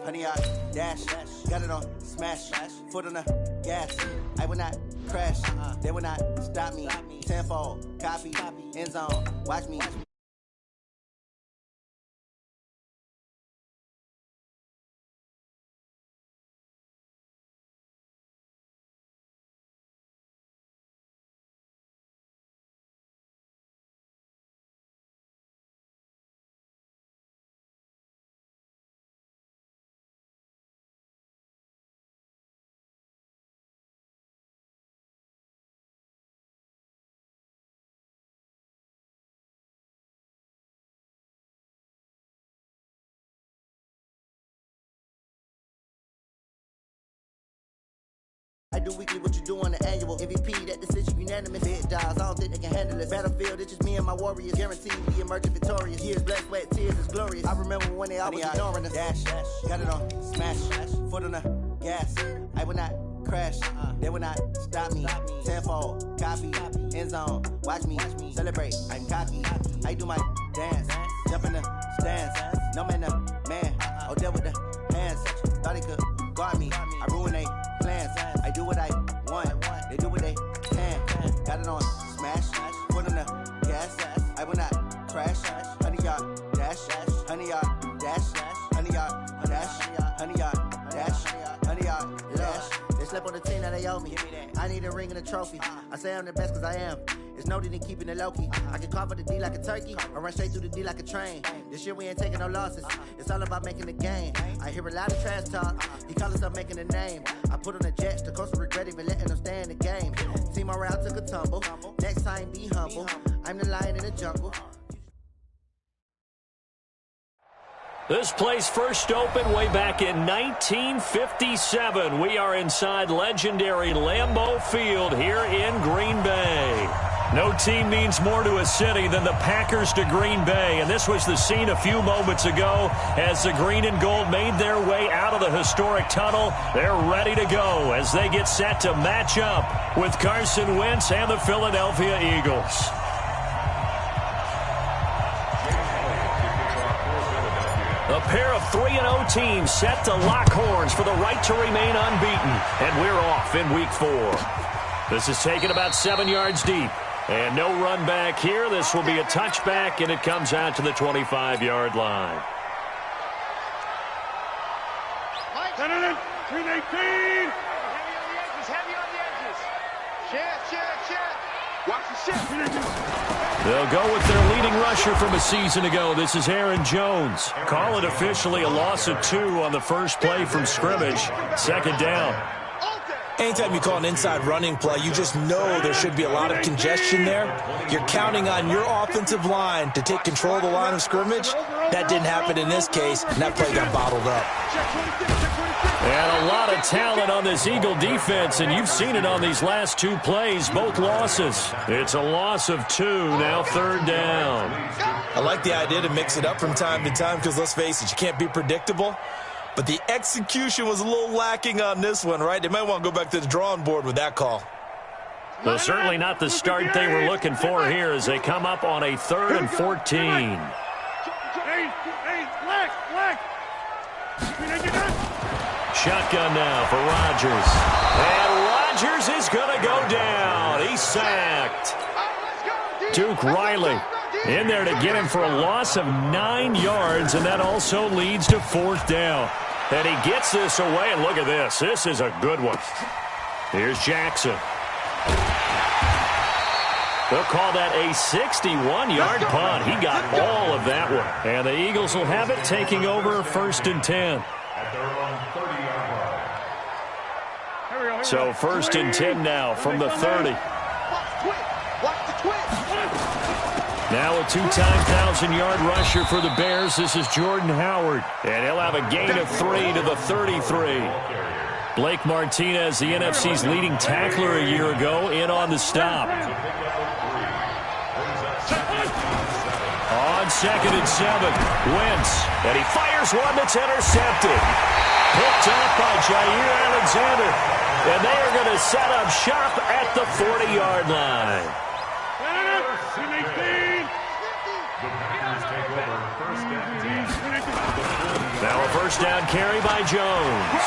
100 yard dash. Got it on smash. Foot on the gas. I will not crash. They will not stop me. Tenfold, copy, end zone. Watch me. I do weekly what you do on the annual. MVP, that decision unanimous. Big dogs, I don't think they can handle it. Battlefield, it's just me and my warriors. Guaranteed we emerging victorious. Years, blood, sweat, tears is glorious. I remember when they always ignoring us. Dash, got it on smash. Foot on the gas. I will not crash. They will not stop me. Tenfold, copy, end zone. Watch me celebrate. I'm cocky. I do my dance. Jump in the stands. No man, the man. Odell with the hands. Thought he could guard me. I ruin they plans. I do what I want. They do what they can. Got it on smash. Foot on the gas. I will not crash. 100 yard dash. 100 yard dash. 100 yard dash. 100 yard dash. 100 yard dash. They slept on the team that they owe me. I need a ring and a trophy. I say I'm the best cause I am. It's no need in keeping it low-key. I can carve up the D like a turkey or run straight through the D like a train. This year we ain't taking no losses. It's all about making the game. I hear a lot of trash talk. He call himself making a name. I put on the Jets. The coach will regret even letting them stay in the game. Team morale took a tumble. Next time be humble. I'm the lion in the jungle. This place first opened way back in 1957. We are inside legendary Lambeau Field here in Green Bay. No team means more to a city than the Packers to Green Bay, and this was the scene a few moments ago as the green and gold made their way out of the historic tunnel. They're ready to go as they get set to match up with Carson Wentz and the Philadelphia Eagles. A pair of 3-0 teams set to lock horns for the right to remain unbeaten, and we're off in week 4. This is taken about 7 yards deep. And no run back here. This will be a touchback, and it comes out to the 25-yard line. 318. Heavy on the edges. Check. Watch the shift. They'll go with their leading rusher from a season ago. This is Aaron Jones. Call it officially a loss of 2 on the first play from scrimmage. Second down. Anytime you call an inside running play, you just know there should be a lot of congestion there. You're counting on your offensive line to take control of the line of scrimmage. That didn't happen in this case, and that play got bottled up. And a lot of talent on this Eagle defense, and you've seen it on these last 2 plays, both losses. It's a loss of 2, now third down. I like the idea to mix it up from time to time because, let's face it, you can't be predictable. But the execution was a little lacking on this one, right? They might want to go back to the drawing board with that call. Well, certainly not the start they were looking for here as they come up on a 3rd and 14. Shotgun now for Rodgers. And Rodgers is going to go down. He's sacked. Duke Riley in there to get him for a loss of 9 yards, and that also leads to 4th down. And he gets this away, and look at this. This is a good one. Here's Jackson. They'll call that a 61-yard punt. He got all of that one. And the Eagles will have it, taking over 1st and 10. So 1st and 10 now from the 30. Now a 2-time 1,000-yard rusher for the Bears. This is Jordan Howard. And he'll have a gain of 3 to the 33. Blake Martinez, the NFC's leading tackler a year ago, in on the stop. On 2nd and 7, Wentz. And he fires one that's intercepted. Picked up by Jair Alexander. And they are going to set up shop at the 40-yard line. Now a first down carry by Jones.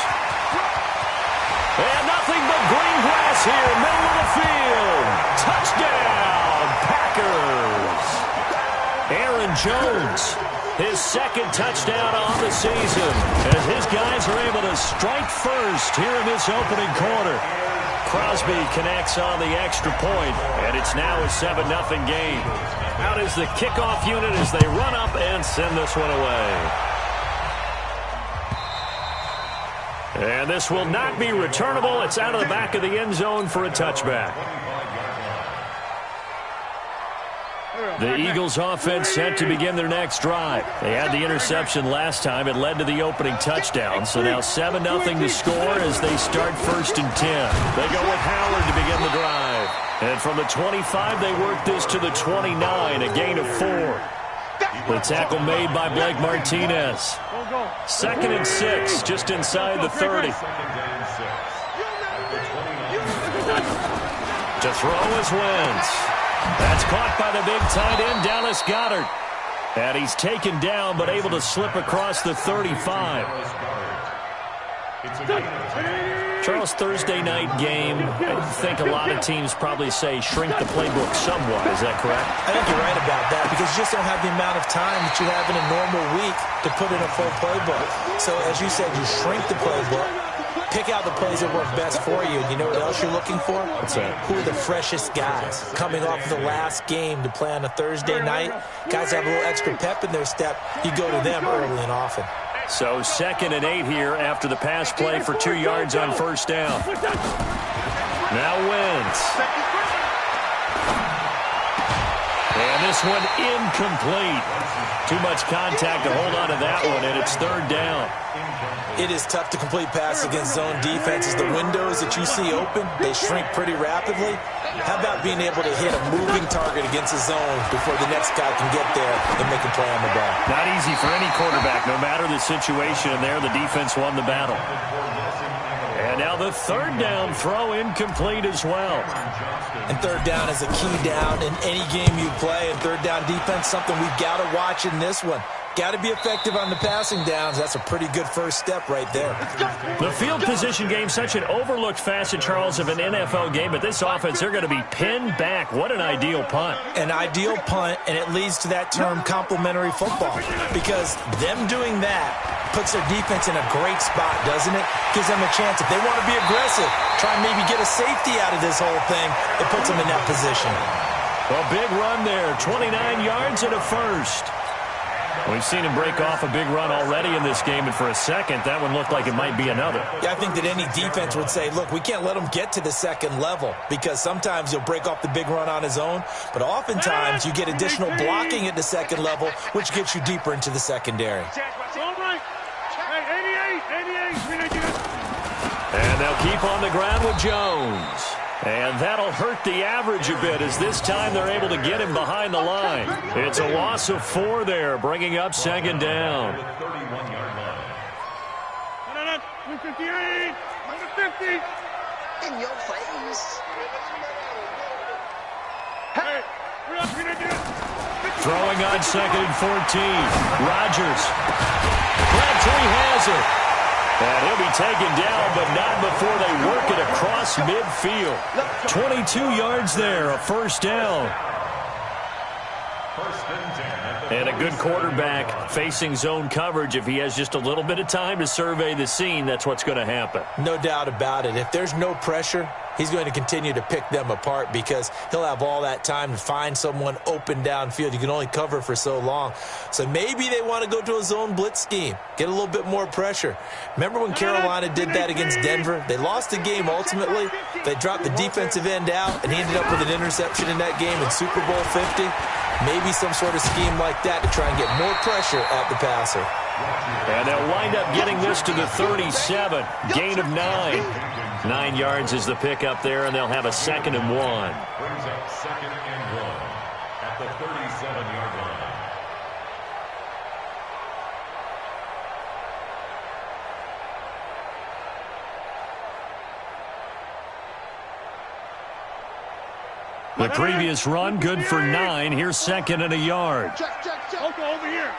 And nothing but green grass here, middle of the field. Touchdown, Packers. Aaron Jones, his second touchdown on the season, as his guys are able to strike first here in this opening quarter. Crosby connects on the extra point, and it's now a 7-0 game. Out is the kickoff unit as they run up and send this one away. And this will not be returnable. It's out of the back of the end zone for a touchback. The Eagles offense set to begin their next drive. They had the interception last time. It led to the opening touchdown. So now 7-0 to score as they start 1st and 10. They go with Howard to begin the drive. And from the 25, they work this to the 29, a gain of 4. The tackle made by Blake Martinez. 2nd and 6, just inside the 30. To throw is Wentz. That's caught by the big tight end, Dallas Goedert. And he's taken down, but able to slip across the 35. Charles, Thursday night game, I think a lot of teams probably say shrink the playbook somewhat. Is that correct? I think you're right about that because you just don't have the amount of time that you have in a normal week to put in a full playbook. So, as you said, you shrink the playbook, pick out the plays that work best for you. And you know what else you're looking for? What's that? Who are the freshest guys coming off of the last game to play on a Thursday night? Guys have a little extra pep in their step. You go to them early and often. So 2nd and 8 here after the pass play for 2 yards on first down. Now Wentz. And this one incomplete. Too much contact to hold on to that one, and it's 3rd down. It is tough to complete passes against zone defenses. The windows that you see open, they shrink pretty rapidly. How about being able to hit a moving target against a zone before the next guy can get there and make a play on the ball? Not easy for any quarterback, no matter the situation. And there, the defense won the battle. And now the 3rd down throw incomplete as well. And 3rd down is a key down in any game you play. And 3rd down defense, something we've got to watch in this one. Got to be effective on the passing downs. That's a pretty good first step right there. The field position game, such an overlooked facet, Charles, of an NFL game. But this offense, they're going to be pinned back. What an ideal punt. An ideal punt, and it leads to that term complementary football. Because them doing that puts their defense in a great spot, doesn't it? Gives them a chance. If they want to be aggressive, try and maybe get a safety out of this whole thing, it puts them in that position. A big run there, 29 yards and a first. We've seen him break off a big run already in this game, and for a second, that one looked like it might be another. Yeah, I think that any defense would say, look, we can't let him get to the second level because sometimes he'll break off the big run on his own, but oftentimes you get additional blocking at the second level, which gets you deeper into the secondary. And they'll keep on the ground with Jones. And that'll hurt the average a bit as this time they're able to get him behind the line. It's a loss of 4 there, bringing up 2nd down. 258, 150. In your face. Hey, Throwing on 2nd and 14. Rodgers. Crabtree has it. And he'll be taken down, but not before they work it across midfield. 22 yards there, a first down. And a good quarterback facing zone coverage. If he has just a little bit of time to survey the scene, that's what's going to happen. No doubt about it. If there's no pressure, he's going to continue to pick them apart because he'll have all that time to find someone open downfield. You can only cover for so long. So maybe they want to go to a zone blitz scheme, get a little bit more pressure. Remember when Carolina did that against Denver? They lost the game ultimately. They dropped the defensive end out, and he ended up with an interception in that game in Super Bowl 50. Maybe some sort of scheme like that to try and get more pressure at the passer. And they'll wind up getting this to the 37. Gain of 9. 9 yards is the pickup there, and they'll have a 2nd and 1. Brings up 2nd and 1 at the 37-yard line. The previous run, good for 9. Here's 2nd and a yard. Check. Over here.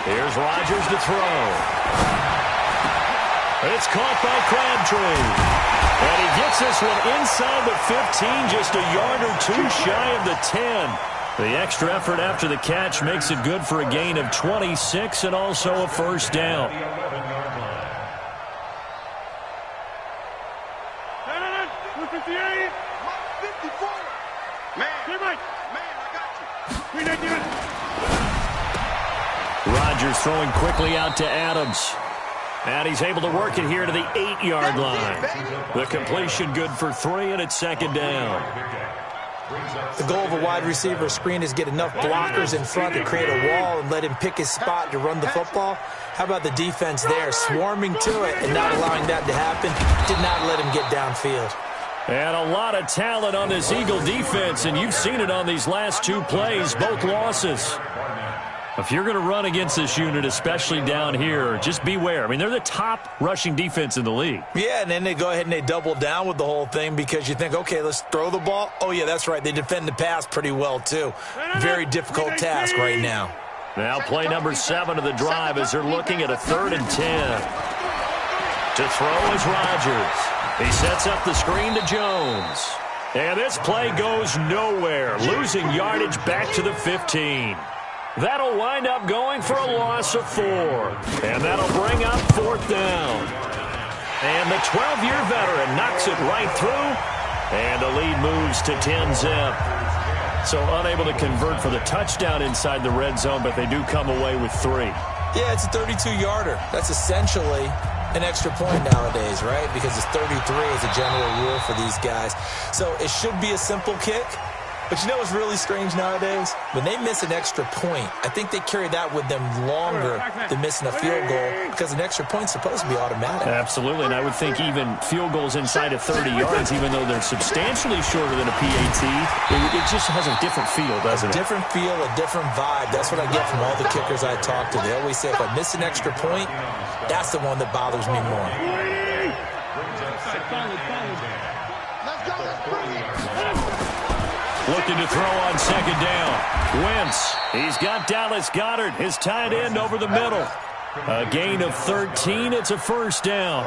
Here's Rodgers to throw. It's caught by Crabtree. And he gets this one inside the 15, just a yard or two shy of the 10. The extra effort after the catch makes it good for a gain of 26 and also a first down. Rodgers throwing quickly out to Adams. And he's able to work it here to the 8-yard line. The completion good for 3, and it's second down. The goal of a wide receiver screen is get enough blockers in front to create a wall and let him pick his spot to run the football. How about the defense there, swarming to it and not allowing that to happen? Did not let him get downfield. And a lot of talent on this Eagle defense, and you've seen it on these last 2 plays, both losses. If you're going to run against this unit, especially down here, just beware. I mean, they're the top rushing defense in the league. Yeah, and then they go ahead and they double down with the whole thing because you think, okay, let's throw the ball. Oh, yeah, that's right. They defend the pass pretty well, too. Very difficult task right now. Now play number 7 of the drive as they're looking at a 3rd and 10. To throw is Rodgers. He sets up the screen to Jones. And this play goes nowhere, losing yardage back to the 15. That'll wind up going for a loss of 4. And that'll bring up 4th down. And the 12-year veteran knocks it right through. And the lead moves to 10-zip. So unable to convert for the touchdown inside the red zone, but they do come away with 3. Yeah, it's a 32-yarder. That's essentially an extra point nowadays, right? Because it's 33 as a general rule for these guys. So it should be a simple kick. But you know what's really strange nowadays? When they miss an extra point, I think they carry that with them longer than missing a field goal because an extra point's supposed to be automatic. Absolutely, and I would think even field goals inside of 30 yards, even though they're substantially shorter than a PAT, it just has a different feel, doesn't it? A different feel, a different vibe. That's what I get from all the kickers I talk to. They always say if I miss an extra point, that's the one that bothers me more. Looking to throw on 2nd down. Wentz. He's got Dallas Goedert, his tight end, over the middle. A gain of 13. It's a first down.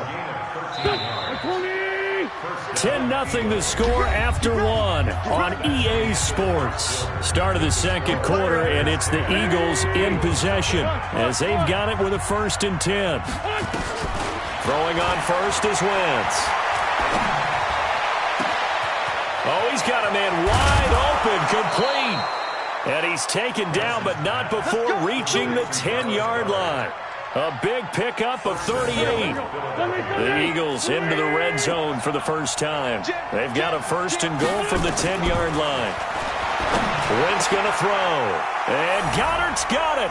10-0 the score after 1 on EA Sports. Start of the 2nd quarter, and it's the Eagles in possession as they've got it with a 1st and 10. Throwing on first is Wentz. Oh, he's got a man wide open, complete. And he's taken down, but not before reaching the 10-yard line. A big pickup of 38. The Eagles into the red zone for the first time. They've got a 1st and goal from the 10-yard line. Wentz going to throw. And Goddard's got it.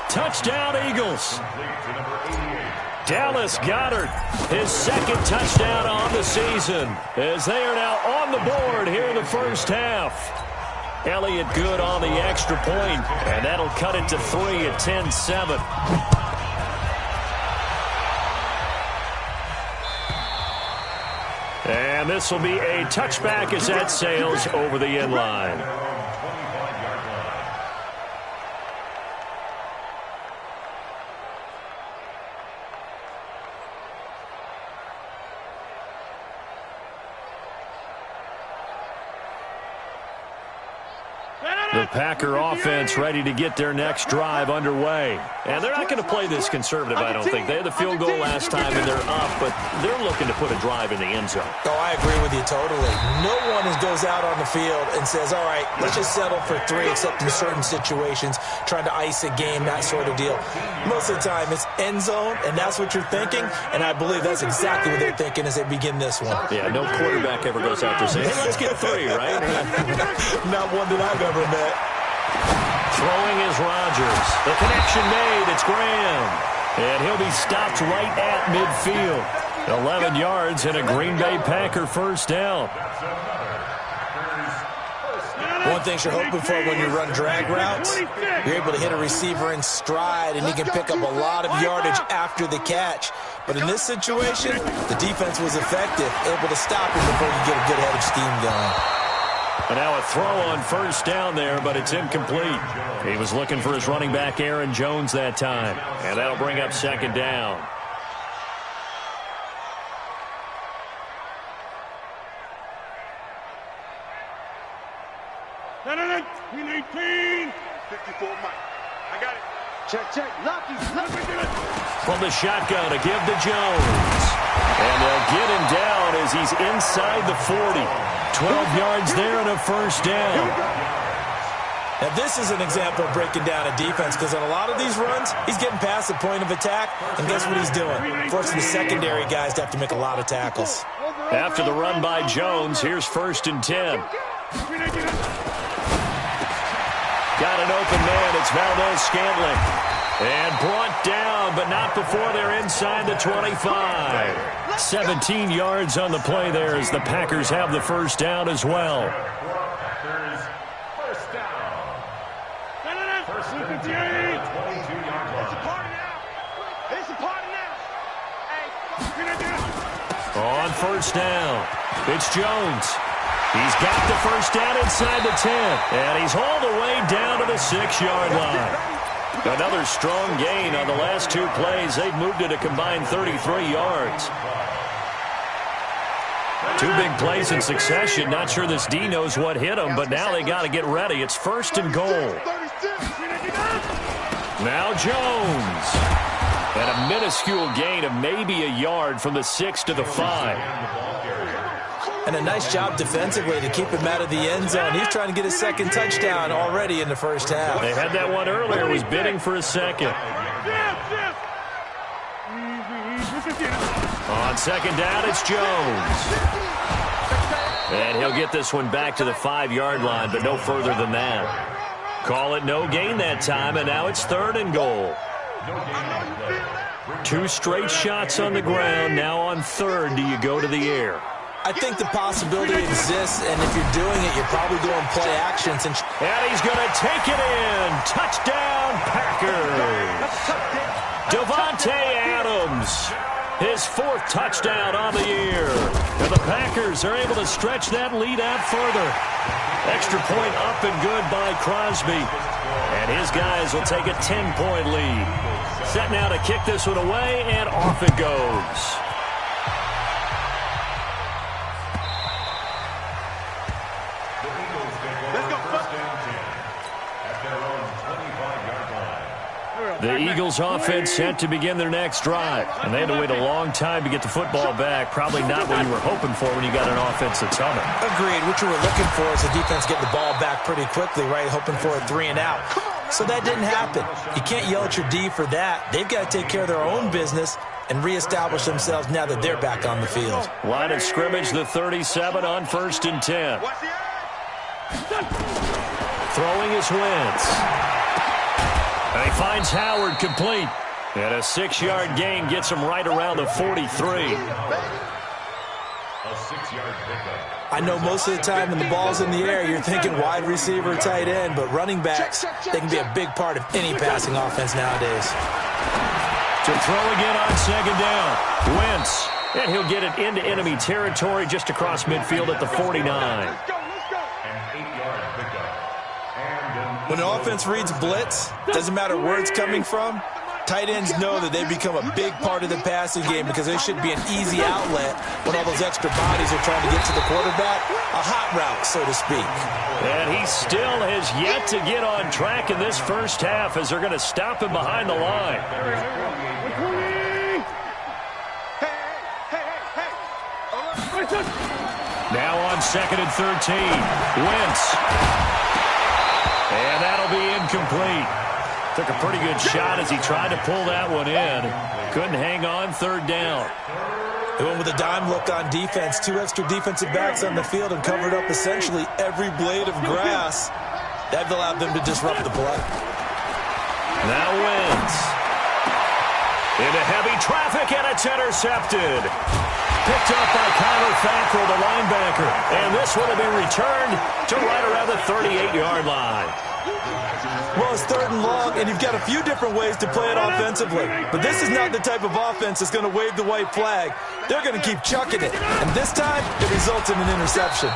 Touchdown, Eagles. Dallas Goedert, his 2nd touchdown on the season, as they are now on the board here in the first half. Elliott good on the extra point, and that'll cut it to 3 at 10-7. And this will be a touchback as that sails over the end line. The Packer offense ready to get their next drive underway. And they're not going to play this conservative, I don't think. They had the field goal last time, and they're up, but they're looking to put a drive in the end zone. Oh, I agree with you totally. No one goes out on the field and says, all right, let's just settle for 3, except in certain situations, trying to ice a game, that sort of deal. Most of the time, it's end zone, and that's what you're thinking, and I believe that's exactly what they're thinking as they begin this one. Yeah, no quarterback ever goes out there saying, hey, let's get 3, right? Not one that I've ever met. Throwing is Rodgers. The connection made. It's Graham. And he'll be stopped right at midfield. 11 yards and a Green Bay Packer first down. One thing you're hoping for when you run drag routes, you're able to hit a receiver in stride, and he can pick up a lot of yardage after the catch. But in this situation, the defense was effective, able to stop him before you get a good head of steam going. And now a throw on first down there, but it's incomplete. He was looking for his running back, Aaron Jones, that time. And that'll bring up second down. No. 18. 54, Mike. I got it. Check. Lucky. From the shotgun to give to Jones. And they'll get him down as he's inside the 40. 12 yards there and a first down. Now, this is an example of breaking down a defense because on a lot of these runs, he's getting past the point of attack, and guess what he's doing? Forcing the secondary guys to have to make a lot of tackles. After the run by Jones, here's 1st and 10. Got an open man. It's Valdes-Scantling. And brought down, but not before they're inside the 25. 17 yards on the play there as the Packers have the first down as well. Packers first down. First and 10, 22-yard line. It's a party now. On first down, it's Jones. He's got the first down inside the 10, and he's hauled away down to the 6-yard line. Another strong gain on the last 2 plays. They've moved it a combined 33 yards. 2 big plays in succession. Not sure this D knows what hit him, but now they got to get ready. It's 1st and goal. Now Jones. And a minuscule gain of maybe a yard from the 6 to the 5. And a nice job defensively to keep him out of the end zone. He's trying to get his 2nd touchdown already in the first half. They had that one earlier, was bidding for a second. On 2nd down, it's Jones. And he'll get this one back to the 5-yard line, but no further than that. Call it no gain that time, and now it's 3rd and goal. 2 straight shots on the ground. Now on 3rd, do you go to the air? I think the possibility exists, and if you're doing it, you're probably going play action. And he's going to take it in. Touchdown, Packers. Davante Adams, his 4th touchdown on the year. And the Packers are able to stretch that lead out further. Extra point up and good by Crosby. And his guys will take a 10-point lead. Set now to kick this one away, and off it goes. The Eagles offense set to begin their next drive. And they had to wait a long time to get the football back. Probably not what you were hoping for when you got an offense that's humming. Agreed. What you were looking for is the defense getting the ball back pretty quickly, right? Hoping for a 3 and out. So that didn't happen. You can't yell at your D for that. They've got to take care of their own business and reestablish themselves now that they're back on the field. Line of scrimmage, the 37 on 1st and 10. Throwing is Wentz. And he finds Howard complete. And a 6-yard gain gets him right around the 43. A 6-yard pickup. I know most of the time when the ball's in the air, you're thinking wide receiver, tight end, but running backs, they can be a big part of any passing offense nowadays. To throw again on 2nd down. Wentz. And he'll get it into enemy territory just across midfield at the 49. When an offense reads blitz, doesn't matter where it's coming from, tight ends know that they become a big part of the passing game because they should be an easy outlet when all those extra bodies are trying to get to the quarterback. A hot route, so to speak. And he still has yet to get on track in this first half as they're going to stop him behind the line. Now on 2nd and 13. Wentz. And that'll be incomplete. Took a pretty good shot as he tried to pull that one in. Couldn't hang on 3rd down. They went with a dime look on defense. 2 extra defensive backs on the field and covered up essentially every blade of grass. That allowed them to disrupt the play. Now Wentz. Into heavy traffic, and it's intercepted. Picked up by Kyler Fackrell, the linebacker. And this one will be returned to right around the 38-yard line. Well, it's 3rd and long, and you've got a few different ways to play it offensively. But this is not the type of offense that's going to wave the white flag. They're going to keep chucking it. And this time, it results in an interception.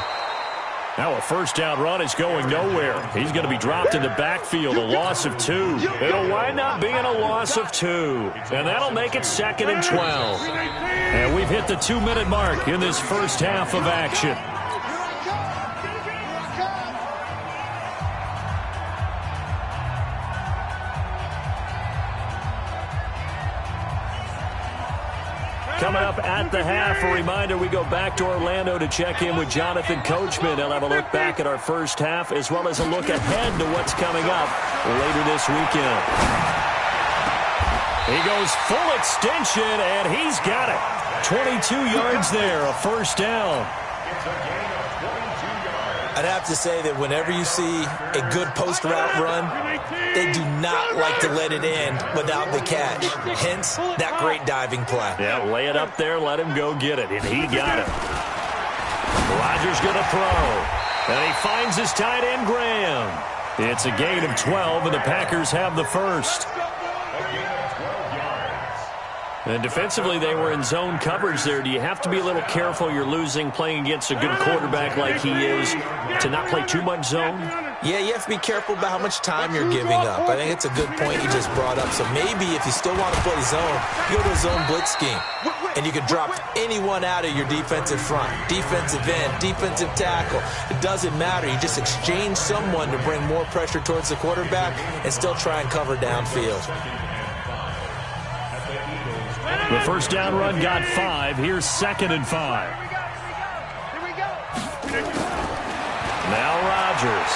Now a first down run is going nowhere. He's going to be dropped in the backfield, a loss of 2. It'll wind up being a loss of 2. And that'll make it 2nd and 12. And we've hit the 2-minute mark in this first half of action. Coming up at the half, a reminder, we go back to Orlando to check in with Jonathan Coachman. He'll have a look back at our first half as well as a look ahead to what's coming up later this weekend. He goes full extension, and he's got it. 22 yards there, a first down. I'd have to say that whenever you see a good post route run, they do not like to let it end without the catch. Hence, that great diving play. Yeah, lay it up there, let him go get it, and he got it. Rodgers going to throw, and he finds his tight end, Graham. It's a gain of 12, and the Packers have the first. And defensively, they were in zone coverage there. Do you have to be a little careful? You're losing, playing against a good quarterback like he is, to not play too much zone? Yeah, you have to be careful about how much time you're giving up. I think it's a good point you just brought up. So maybe if you still want to play zone, you go to a zone blitz scheme. And you can drop anyone out of your defensive front. Defensive end, defensive tackle. It doesn't matter. You just exchange someone to bring more pressure towards the quarterback and still try and cover downfield. The first down run got 5. Here's 2nd and 5. Here we go. Now Rodgers.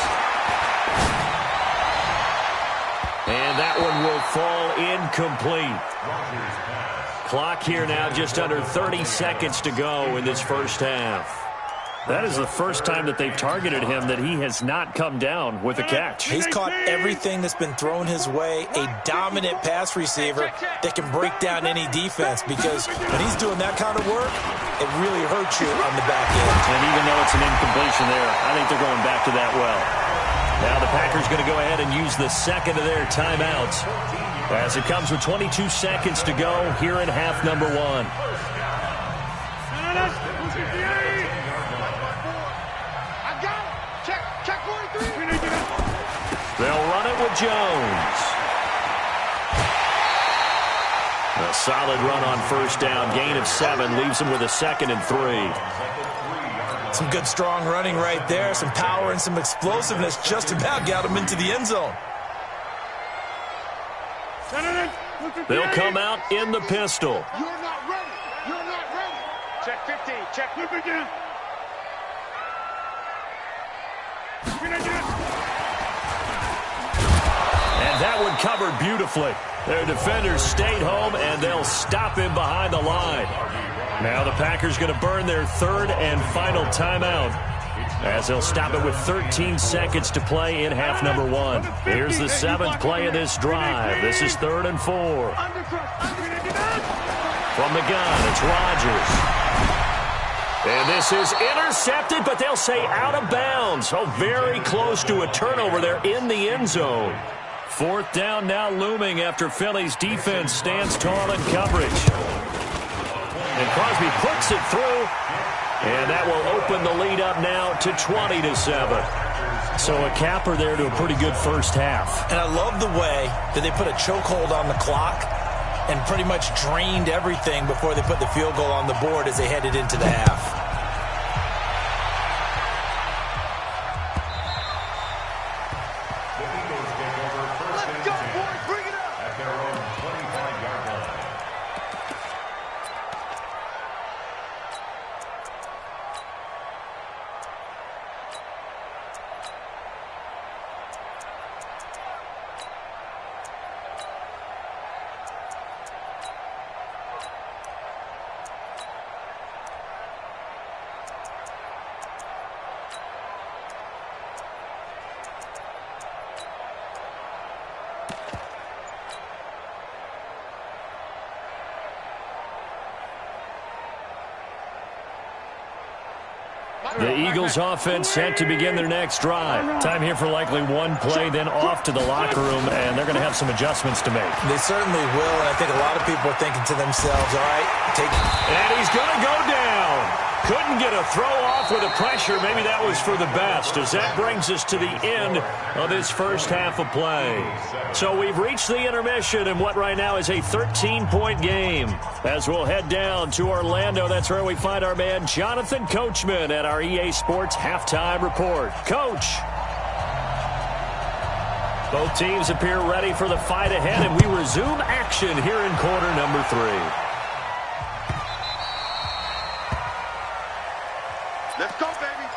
And that one will fall incomplete. Clock here now, just under 30 seconds to go in this first half. That is the first time that they've targeted him that he has not come down with a catch. He's caught everything that's been thrown his way, a dominant pass receiver that can break down any defense, because when he's doing that kind of work, it really hurts you on the back end. And even though it's an incompletion there, I think they're going back to that well. Now the Packers going to go ahead and use the second of their timeouts as it comes with 22 seconds to go here in half number 1. They'll run it with Jones. A solid run on first down. Gain of 7 leaves him with a 2nd and 3. Some good, strong running right there. Some power and some explosiveness just about got him into the end zone. They'll come out in the pistol. You're not ready. You're not ready. Check 15. Check. Flip again. And that one covered beautifully. Their defenders stayed home, and they'll stop him behind the line. Now the Packers going to burn their 3rd and final timeout, as they'll stop it with 13 seconds to play in half number 1. Here's the 7th play of this drive. This is 3rd and 4. From the gun, it's Rodgers. And this is intercepted, but they'll say out of bounds. Oh, very close to a turnover there in the end zone. 4th down now looming after Philly's defense stands tall in coverage. And Crosby puts it through, and that will open the lead up now to 20-7. So a capper there to a pretty good first half. And I love the way that they put a chokehold on the clock and pretty much drained everything before they put the field goal on the board as they headed into the half. The Eagles offense set to begin their next drive. Time here for likely one play, then off to the locker room, and they're going to have some adjustments to make. They certainly will, and I think a lot of people are thinking to themselves, all right, take it. And he's going to go down. Couldn't get a throw off with the pressure. Maybe that was for the best, as that brings us to the end of this first half of play. So we've reached the intermission in what right now is a 13-point game. As we'll head down to Orlando, that's where we find our man Jonathan Coachman at our EA Sports Halftime Report. Coach. Both teams appear ready for the fight ahead, and we resume action here in quarter number 3. Let's go, baby.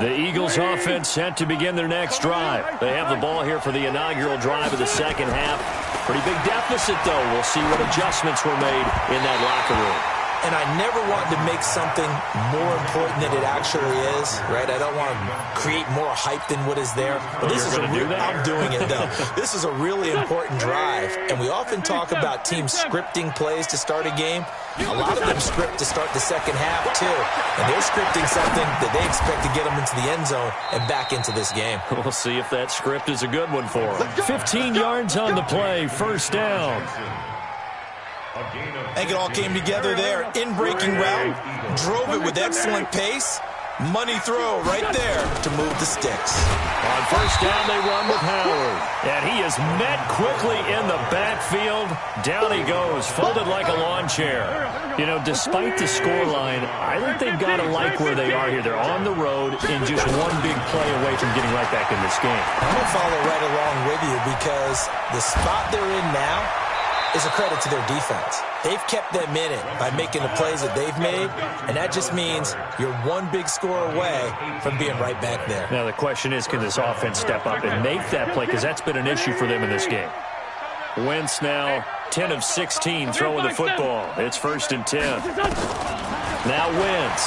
The Eagles offense set to begin their next drive. They have the ball here for the inaugural drive of the second half. Pretty big deficit, though. We'll see what adjustments were made in that locker room. And I never want to make something more important than it actually is, right? I don't want to create more hype than what is there. But this is I'm doing it, though. This is a really important drive. And we often talk about teams scripting plays to start a game. A lot of them script to start the second half, too. And they're scripting something that they expect to get them into the end zone and back into this game. We'll see if that script is a good one for them. 15 yards on the play, first down. I think it all came together there. In-breaking route, drove it with excellent pace. Money throw right there to move the sticks. On first down, they run with Howard. And he is met quickly in the backfield. Down he goes, folded like a lawn chair. You know, despite the scoreline, I think they've got to like where they are here. They're on the road and just one big play away from getting right back in this game. I'm going to follow right along with you because the spot they're in now is a credit to their defense. They've kept them in it by making the plays that they've made, and that just means you're one big score away from being right back there. Now the question is, can this offense step up and make that play? Because that's been an issue for them in this game. Wentz now 10 of 16 throwing the football. It's 1st and 10. Now Wentz.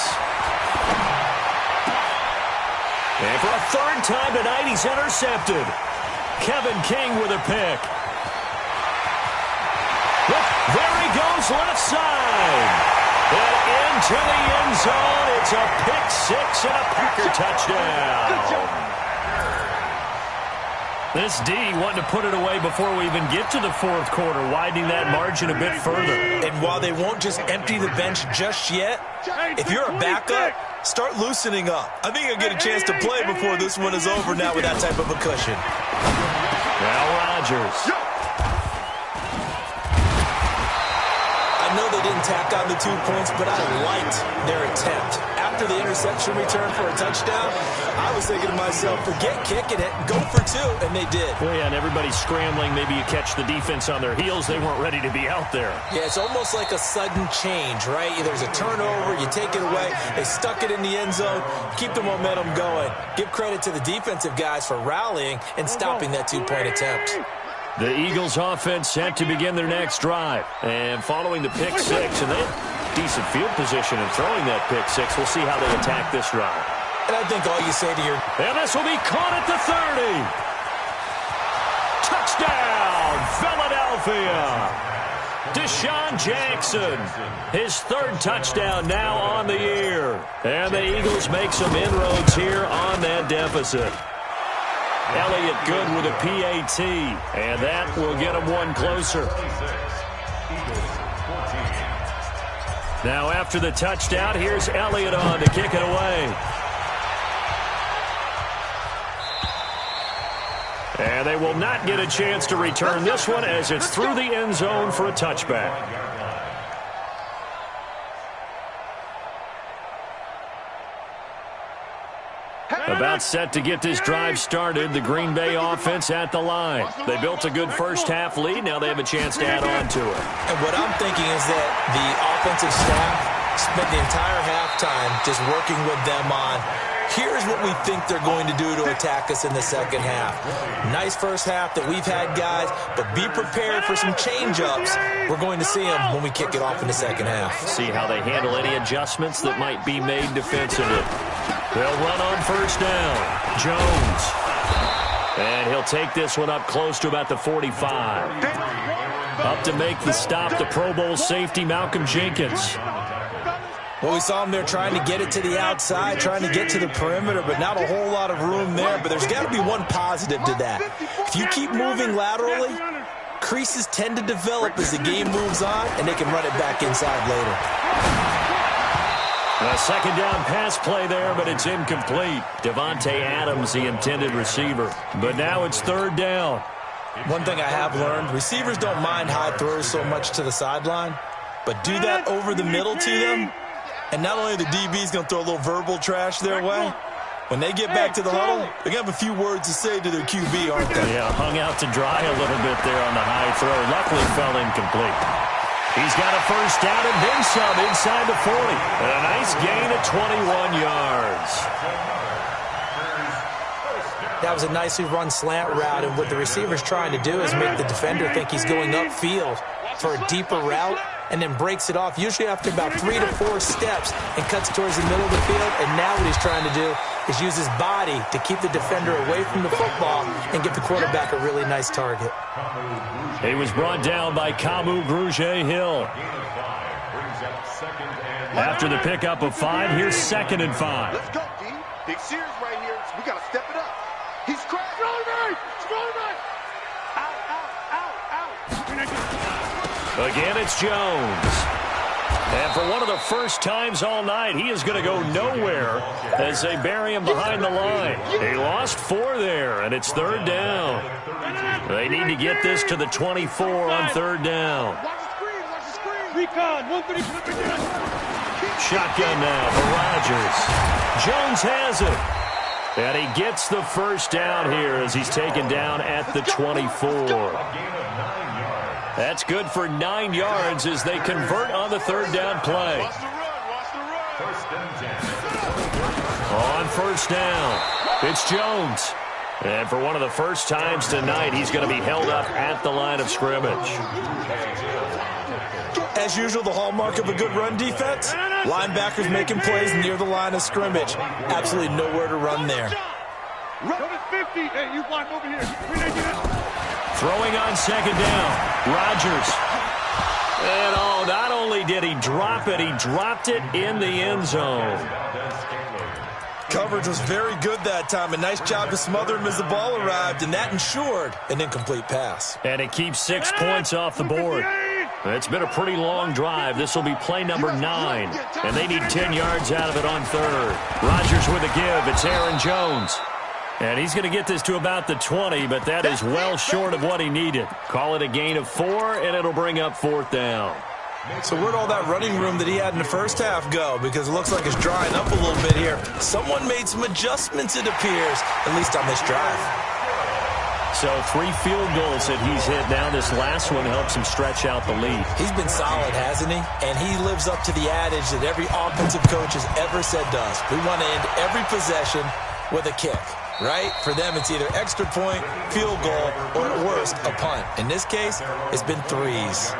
And for a third time tonight, he's intercepted. Kevin King with a pick. There he goes, left side. And into the end zone. It's a pick-6 and a Packer touchdown. This D wanting to put it away before we even get to the fourth quarter, widening that margin a bit further. And while they won't just empty the bench just yet, if you're a backup, start loosening up. I think you'll get a chance to play before this one is over now with that type of a cushion. Now Rodgers. I know they didn't tack on the 2 points, but I liked their attempt. After the interception return for a touchdown, I was thinking to myself, forget kicking it, go for 2, and they did. Well, yeah, and everybody's scrambling. Maybe you catch the defense on their heels. They weren't ready to be out there. Yeah, it's almost like a sudden change, right? There's a turnover, you take it away, they stuck it in the end zone, keep the momentum going. Give credit to the defensive guys for rallying and stopping that 2-point attempt. The Eagles offense set to begin their next drive. And following the pick-6, and they have decent field position in throwing that pick-6. We'll see how they attack this drive. And I think all you say to your... And this will be caught at the 30. Touchdown, Philadelphia. Deshaun Jackson, his 3rd touchdown now on the year. And the Eagles make some inroads here on that deficit. Elliott good with a PAT, and that will get him one closer. Now after the touchdown, here's Elliott on to kick it away. And they will not get a chance to return this one as it's through the end zone for a touchback. About set to get this drive started, the Green Bay offense at the line. They built a good first-half lead. Now they have a chance to add on to it. And what I'm thinking is that the offensive staff spent the entire halftime just working with them on, here's what we think they're going to do to attack us in the second half. Nice first half that we've had, guys, but be prepared for some change-ups. We're going to see them when we kick it off in the second half. See how they handle any adjustments that might be made defensively. They'll run on first down. Jones. And he'll take this one up close to about the 45. Up to make the stop, the Pro Bowl safety, Malcolm Jenkins. Well, we saw him there trying to get it to the outside, trying to get to the perimeter, but not a whole lot of room there. But there's got to be one positive to that. If you keep moving laterally, creases tend to develop as the game moves on, and they can run it back inside later. A second down pass play there, but it's incomplete. Davante Adams, the intended receiver. But now it's third down. One thing I have learned, receivers don't mind high throws so much to the sideline, but do that over the middle to them, and not only the DB's going to throw a little verbal trash their way, when they get back to the huddle, they're going to have a few words to say to their QB, aren't they? Yeah, hung out to dry a little bit there on the high throw. Luckily fell incomplete. He's got a first down and then some inside the 40. And a nice gain of 21 yards. That was a nicely run slant route, and what the receiver's trying to do is make the defender think he's going upfield for a deeper route, and then breaks it off, usually after about 3 to 4 steps, and cuts towards the middle of the field. And now what he's trying to do is use his body to keep the defender away from the football and give the quarterback a really nice target. He was brought down by Kamu Grugier-Hill. After the pickup of 5, here's 2nd and 5. Let's go, D. Big Sears right here. We got to step it up. He's cracked. Again, it's Jones. And for one of the first times all night, he is going to go nowhere as they bury him behind the line. He lost 4 there, and it's third down. They need to get this to the 24 on third down. Shotgun now for Rodgers. Jones has it. And he gets the first down here as he's taken down at the 24. That's good for 9 yards as they convert on the third down play. On first down, it's Jones. And for one of the first times tonight, he's going to be held up at the line of scrimmage. As usual, the hallmark of a good run defense, linebackers making plays near the line of scrimmage. Absolutely nowhere to run there. Throwing on second down, Rodgers. And not only did he drop it, he dropped it in the end zone. Coverage was very good that time. A nice job to smother him as the ball arrived, and that ensured an incomplete pass. And it keeps 6 points off the board. It's been a pretty long drive. This will be play number 9, and they need 10 yards out of it on third. Rodgers with a give. It's Aaron Jones. And he's going to get this to about the 20, but that is well short of what he needed. Call it a gain of 4, and it'll bring up fourth down. So where'd all that running room that he had in the first half go? Because it looks like it's drying up a little bit here. Someone made some adjustments, it appears, at least on this drive. So 3 field goals that he's hit now. This last one helps him stretch out the lead. He's been solid, hasn't he? And he lives up to the adage that every offensive coach has ever said to us. We want to end every possession with a kick. Right? For them, it's either extra point, field goal, or at worst, a punt. In this case, it's been 3s.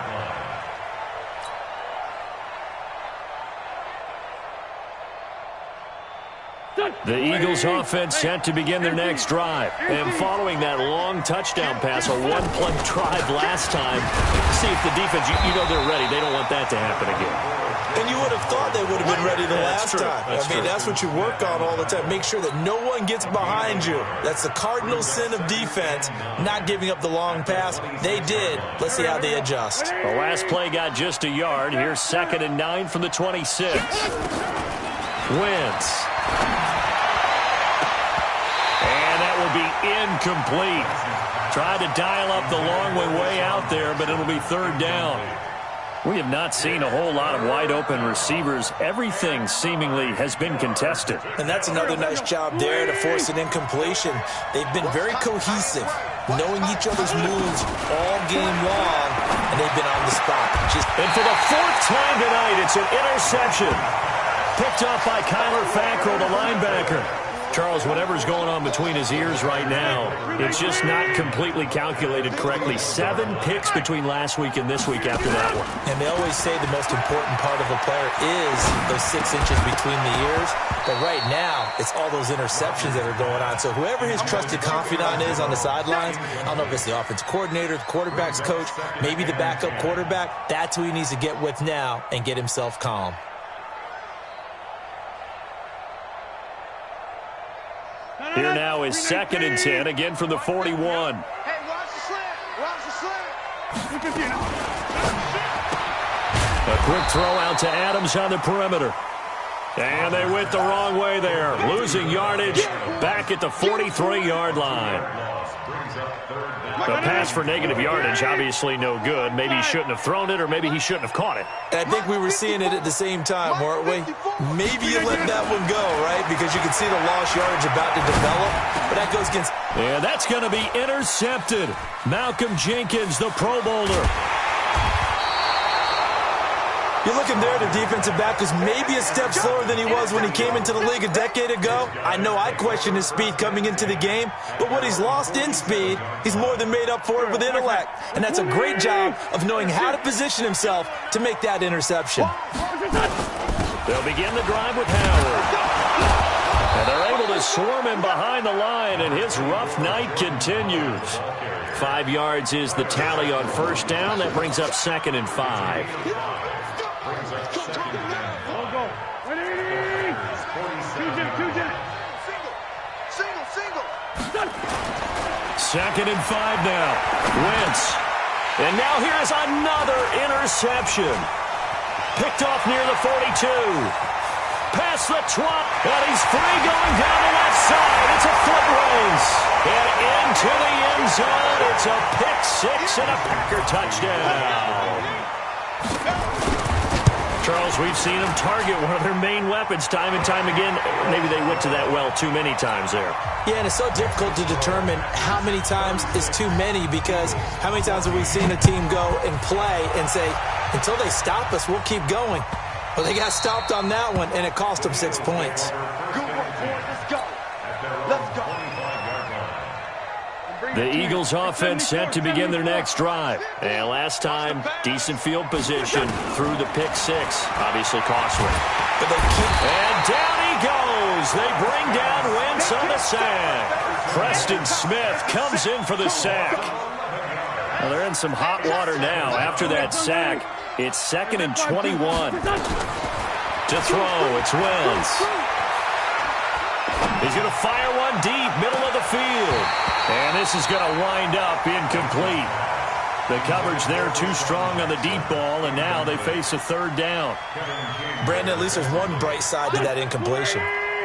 The Eagles offense set to begin their next drive. And following that long touchdown pass, a one-play drive last time, see if the defense, you know they're ready. They don't want that to happen again. And you would have thought they would have been ready the last time. That's what you work on all the time. Make sure that no one gets behind you. That's the cardinal sin of defense, not giving up the long pass. They did. Let's see how they adjust. The last play got just a yard. Here's 2nd and 9 from the 26. Wentz. And that will be incomplete. Tried to dial up the long way out there, but it'll be third down. We have not seen a whole lot of wide-open receivers. Everything seemingly has been contested. And that's another nice job there to force an incompletion. They've been very cohesive, knowing each other's moves all game long, and they've been on the spot. And for the 4th time tonight, it's an interception. Picked up by Kyler Fackrell, the linebacker. Charles, whatever's going on between his ears right now, it's just not completely calculated correctly. 7 picks between last week and this week after that one. And they always say the most important part of a player is those 6 inches between the ears. But right now, it's all those interceptions that are going on. So whoever his trusted confidant is on the sidelines, I don't know if it's the offensive coordinator, the quarterback's coach, maybe the backup quarterback, that's who he needs to get with now and get himself calm. Here now is 2nd and 10, again from the 41. Hey, watch the slant. Watch the slant. A quick throw out to Adams on the perimeter. And they went the wrong way there. Losing yardage back at the 43-yard line. The pass for negative yardage, obviously no good. Maybe he shouldn't have thrown it, or maybe he shouldn't have caught it. And I think we were seeing it at the same time, weren't we? Maybe you let that one go, right? Because you can see the lost yardage about to develop. But that goes against... And that's going to be intercepted. Malcolm Jenkins, the Pro Bowler. You're looking there, the defensive back was maybe a step slower than he was when he came into the league a decade ago. I know I questioned his speed coming into the game, but what he's lost in speed, he's more than made up for it with intellect. And that's a great job of knowing how to position himself to make that interception. They'll begin the drive with Howard. And they're able to swarm him behind the line, and his rough night continues. 5 yards is the tally on first down. That brings up 2nd and 5. Second and 5 now. Wentz. And now here's another interception. Picked off near the 42. Past the 20. And he's free going down the left side. It's a foot race. And into the end zone. It's a pick 6 and a Packer touchdown. Charles, we've seen them target one of their main weapons time and time again. Maybe they went to that well too many times there. Yeah, and it's so difficult to determine how many times is too many, because how many times have we seen a team go and play and say, until they stop us, we'll keep going. Well, they got stopped on that one, and it cost them 6 points. Good work, boys. Let's go. Let's go. The Eagles offense set to begin their next drive. And last time, decent field position through the pick 6. Obviously costly. But they keep... And down he goes. They bring down Wentz on the sack. Preston Smith comes in for the sack. Well, they're in some hot water now. After that sack, it's 2nd and 21. To throw, it's Wentz. He's going to fire one deep, middle of the field. And this is going to wind up incomplete. The coverage there too strong on the deep ball, and now they face a 3rd down. Brandon, at least there's one bright side to that incompletion.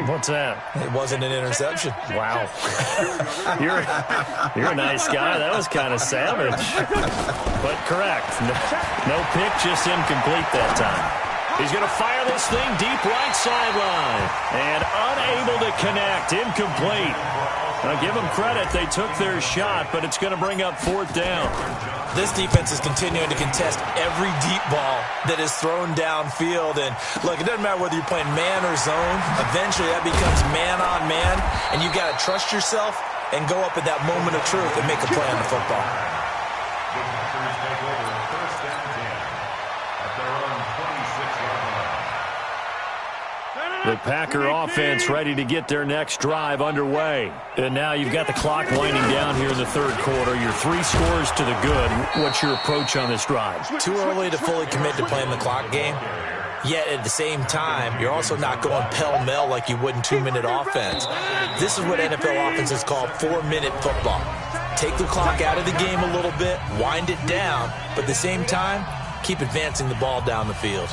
What's that? It wasn't an interception. Wow. You're a nice guy. That was kind of savage. But correct. No pick, just incomplete that time. He's going to fire this thing deep right sideline. And unable to connect. Incomplete. Now, give them credit. They took their shot, but it's going to bring up 4th down. This defense is continuing to contest every deep ball that is thrown downfield. And, look, it doesn't matter whether you're playing man or zone. Eventually, that becomes man-on-man, and you've got to trust yourself and go up at that moment of truth and make a play on the football. The Packer offense ready to get their next drive underway. And now you've got the clock winding down here in the 3rd quarter. You're 3 scores to the good. What's your approach on this drive? Too early to fully commit to playing the clock game. Yet at the same time, you're also not going pell-mell like you would in 2-minute offense. This is what NFL offenses call 4-minute football. Take the clock out of the game a little bit, wind it down, but at the same time, keep advancing the ball down the field.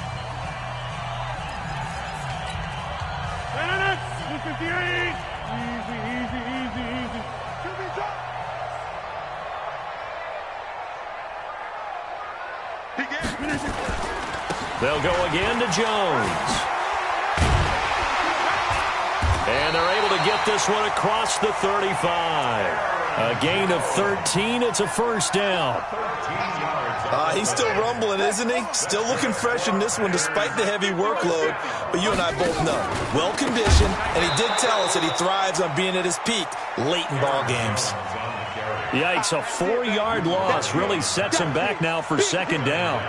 58. Easy. They'll go again to Jones. And they're able to get this one across the 35. A gain of 13. It's a 1st down. He's still rumbling, isn't he? Still looking fresh in this one despite the heavy workload. But you and I both know, well-conditioned, and he did tell us that he thrives on being at his peak late in ball games. Yikes, a 4-yard loss really sets him back now for 2nd down.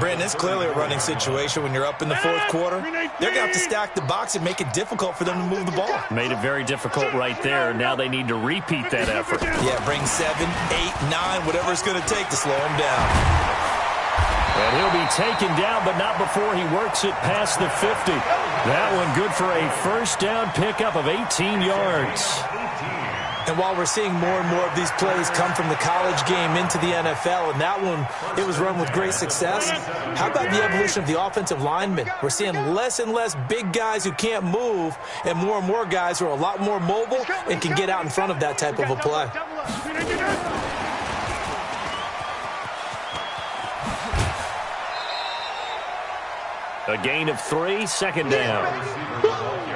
Brandon, it's clearly a running situation when you're up in the 4th quarter. They're going to have to stack the box and make it difficult for them to move the ball. Made it very difficult right there. Now they need to repeat that effort. Yeah, bring 7, 8, 9, whatever it's going to take to slow him down. And he'll be taken down, but not before he works it past the 50. That one good for a 1st down pickup of 18 yards. And while we're seeing more and more of these plays come from the college game into the NFL, and that one, it was run with great success, how about the evolution of the offensive linemen? We're seeing less and less big guys who can't move and more guys who are a lot more mobile and can get out in front of that type of a play. A gain of 3, second down.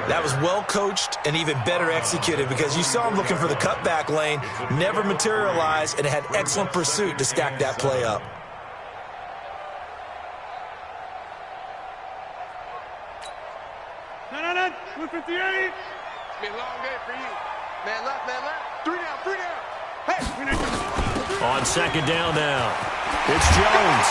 That was well coached and even better executed because you saw him looking for the cutback lane, never materialized, and had excellent pursuit to stack that play up. No, 158. It's been a long day for you. Man left. 3 down. Hey. On second down now, it's Jones.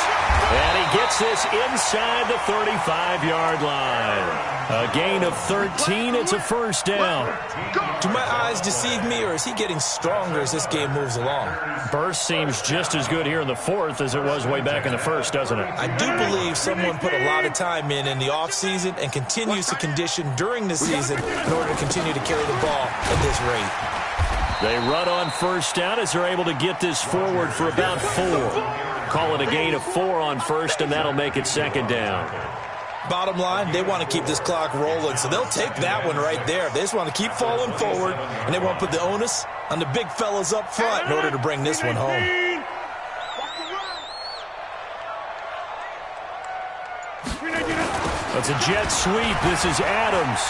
And he gets this inside the 35-yard line. A gain of 13. It's a first down. Do my eyes deceive me, or is he getting stronger as this game moves along? Burst seems just as good here in the fourth as it was way back in the first, doesn't it? I do believe someone put a lot of time in the offseason and continues to condition during the season in order to continue to carry the ball at this rate. They run on first down as they're able to get this forward for about 4. Call it a gain of 4 on first, and that'll make it second down. Bottom line, they want to keep this clock rolling, so they'll take that one right there. They just want to keep falling forward, and they want to put the onus on the big fellas up front in order to bring this one home. That's a jet sweep. This is Adams.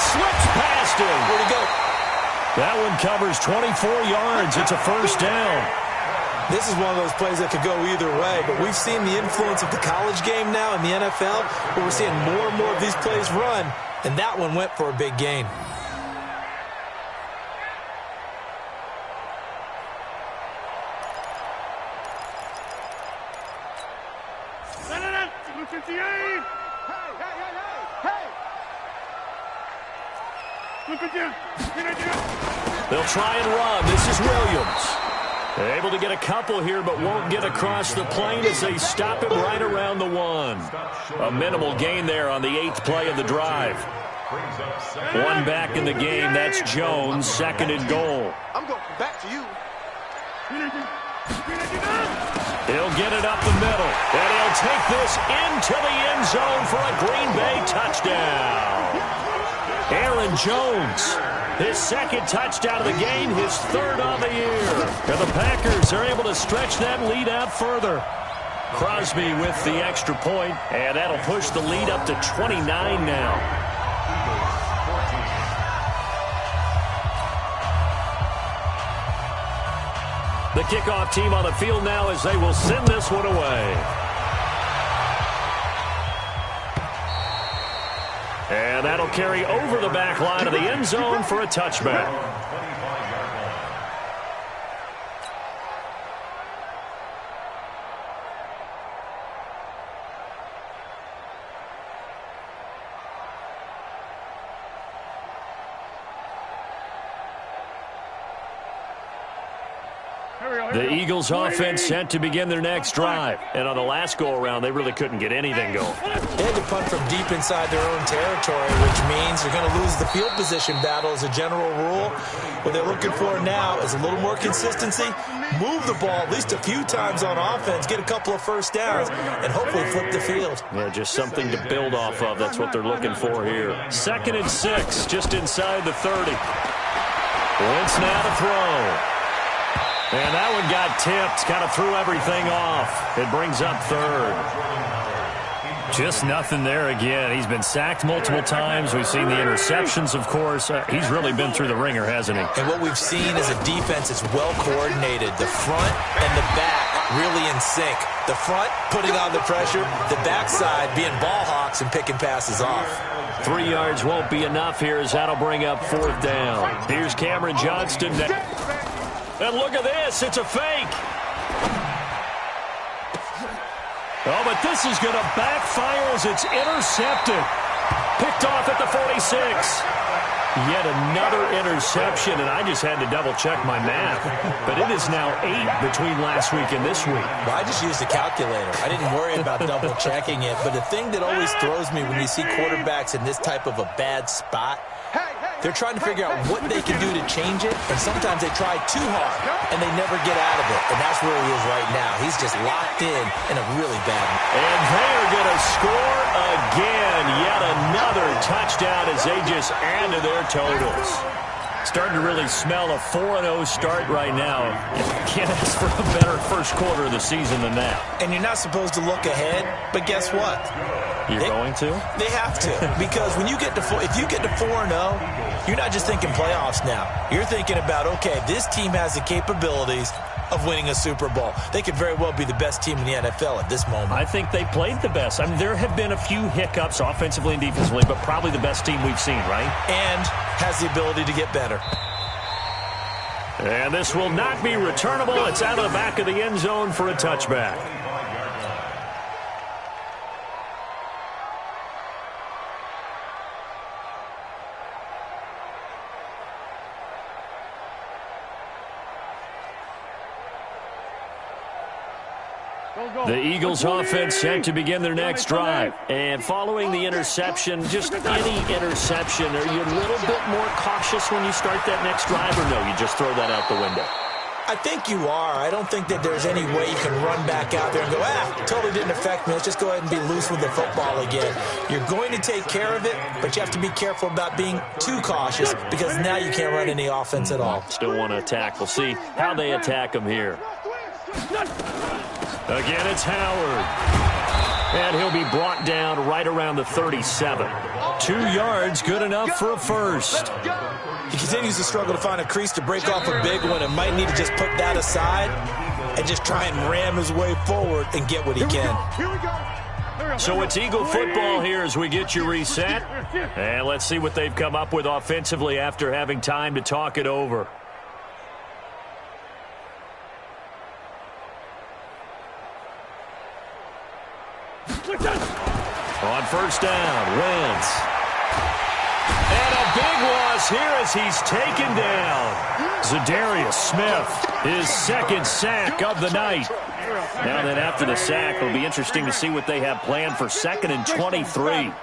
Slips past him. Where'd he go? That one covers 24 yards. It's a first down. This is one of those plays that could go either way, but we've seen the influence of the college game now in the NFL, where we're seeing more and more of these plays run, and that one went for a big gain. No, 58. Hey. Look at you. They'll try and run. This is Williams. They're able to get a couple here, but won't get across the plane as they stop him right around the 1. A minimal gain there on the 8th play of the drive. 1 back in the game. That's Jones, second and goal. I'm going back to you. He'll get it up the middle, and he'll take this into the end zone for a Green Bay touchdown. Aaron Jones, his second touchdown of the game, his 3rd on the year. And the Packers are able to stretch that lead out further. Crosby with the extra point, and that'll push the lead up to 29 now. The kickoff team on the field now as they will send this one away. And that'll carry over the back line of the end zone for a touchback. The Eagles offense set to begin their next drive. And on the last go-around, they really couldn't get anything going. They had to punt from deep inside their own territory, which means they're going to lose the field position battle as a general rule. What they're looking for now is a little more consistency, move the ball at least a few times on offense, get a couple of first downs, and hopefully flip the field. Yeah, just something to build off of. That's what they're looking for here. 2nd and 6, just inside the 30. Wentz now to throw. And that one got tipped, kind of threw everything off. It brings up 3rd. Just nothing there again. He's been sacked multiple times. We've seen the interceptions, of course. He's really been through the ringer, hasn't he? And what we've seen is a defense that's well coordinated. The front and the back really in sync. The front putting on the pressure, the backside being ball hawks and picking passes off. 3 yards won't be enough here as that'll bring up 4th down. Here's Cameron Johnston. And look at this. It's a fake. Oh, but this is going to backfire as it's intercepted. Picked off at the 46. Yet another interception, and I just had to double-check my math. But it is now 8 between last week and this week. Well, I just used a calculator. I didn't worry about double-checking it. But the thing that always throws me when you see quarterbacks in this type of a bad spot, they're trying to figure out what they can do to change it, and sometimes they try too hard, and they never get out of it. And that's where he is right now. He's just locked in a really bad one. And they are going to score again. Yet another touchdown as they just add to their totals. Starting to really smell a 4-0 start right now. Can't ask for a better first quarter of the season than that. And you're not supposed to look ahead, but guess what? You're going to? They have to, because when you get to if you get to 4-0, you're not just thinking playoffs now. You're thinking about, okay, this team has the capabilities of winning a Super Bowl. They could very well be the best team in the NFL at this moment. I think they played the best. I mean, there have been a few hiccups offensively and defensively, but probably the best team we've seen, right? And has the ability to get better. And this will not be returnable. It's out of the back of the end zone for a touchback. The Eagles offense set to begin their next drive. And following the interception, just any interception, are you a little bit more cautious when you start that next drive, or no, you just throw that out the window? I think you are. I don't think that there's any way you can run back out there and go, totally didn't affect me. Let's just go ahead and be loose with the football again. You're going to take care of it, but you have to be careful about being too cautious because now you can't run any offense at all. Still want to attack. We'll see how they attack them here. Again, it's Howard. And he'll be brought down right around the 37. 2 yards, good enough for a first. He continues to struggle to find a crease to break off a big one and might need to just put that aside and just try and ram his way forward and get what he can. So it's Eagle football here as we get you reset. And let's see what they've come up with offensively after having time to talk it over. On first down, Wentz. And a big loss here as he's taken down. Za'Darius Smith, his second sack of the night. Now then after the sack, it'll be interesting to see what they have planned for 2nd and 23.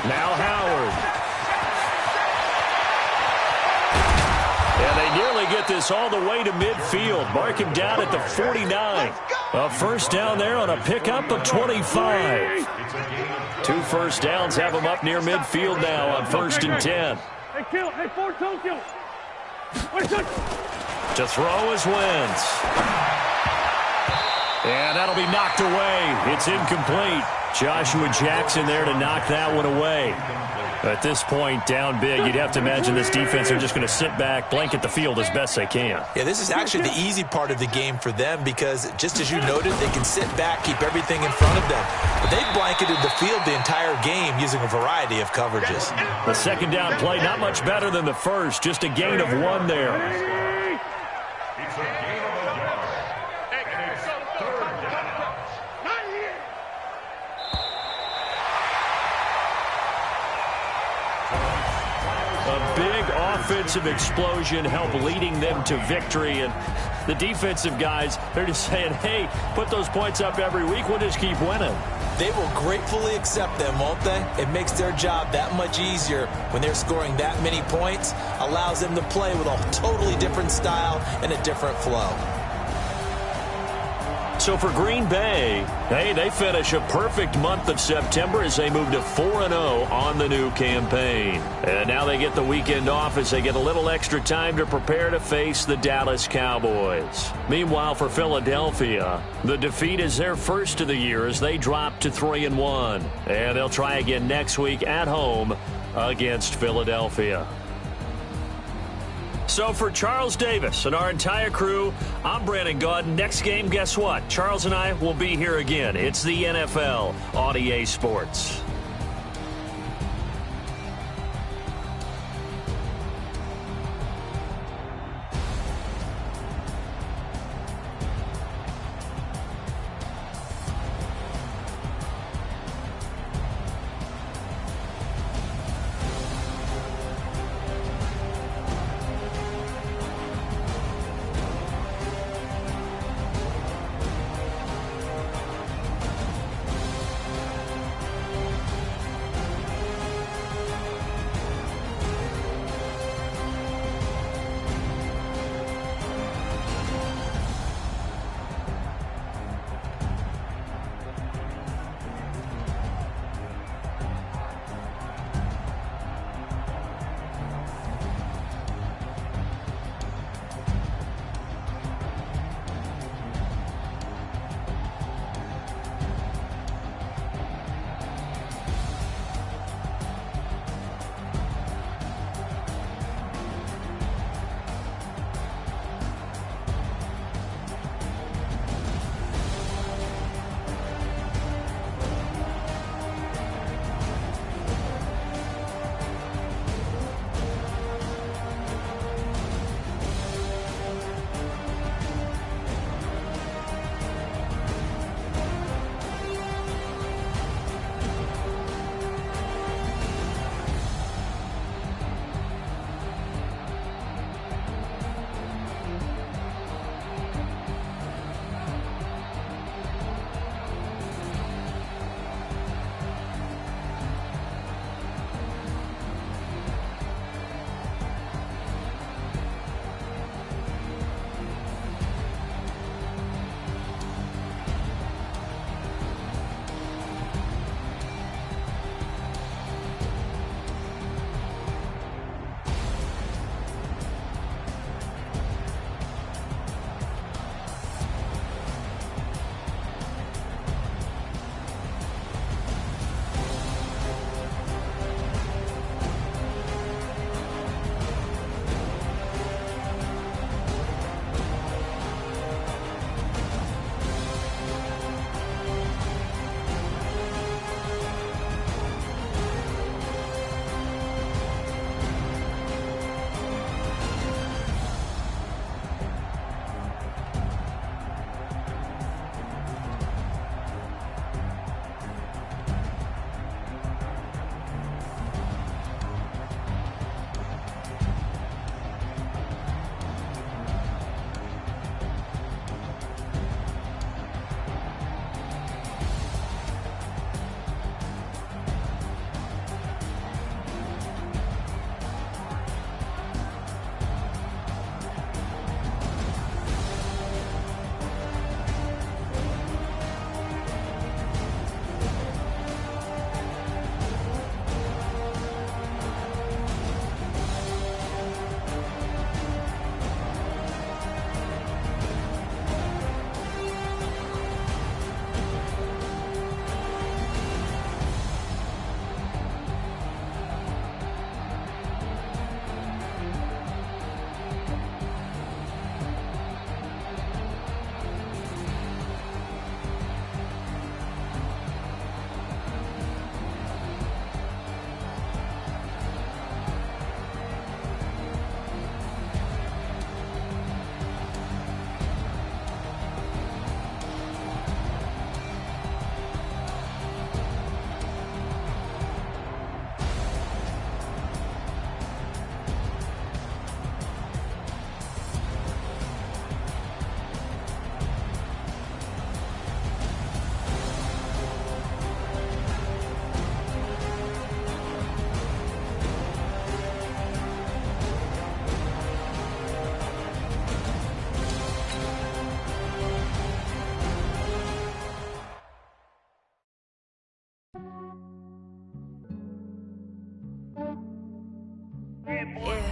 Now Howard. And they nearly get this all the way to midfield. Mark him down at the 49. A first down there on a pickup of 25. 2 first downs have them up near midfield now on 1st and 10. To throw is Wentz. And that'll be knocked away. It's incomplete. Joshua Jackson there to knock that one away. At this point, down big, you'd have to imagine this defense are just going to sit back, blanket the field as best they can. Yeah, this is actually the easy part of the game for them because, just as you noted, they can sit back, keep everything in front of them. But they've blanketed the field the entire game using a variety of coverages. The second down play, not much better than the first, just a gain of 1 there. Offensive explosion help leading them to victory, and the defensive guys, they're just saying, hey, put those points up every week, we'll just keep winning. They will gratefully accept them, won't they? It makes their job that much easier when they're scoring that many points, allows them to play with a totally different style and a different flow. So for Green Bay, hey, they finish a perfect month of September as they move to 4-0 on the new campaign. And now they get the weekend off as they get a little extra time to prepare to face the Dallas Cowboys. Meanwhile, for Philadelphia, the defeat is their first of the year as they drop to 3-1. And they'll try again next week at home against Philadelphia. So for Charles Davis and our entire crew, I'm Brandon Gaudin. Next game, guess what? Charles and I will be here again. It's the NFL on EA Sports.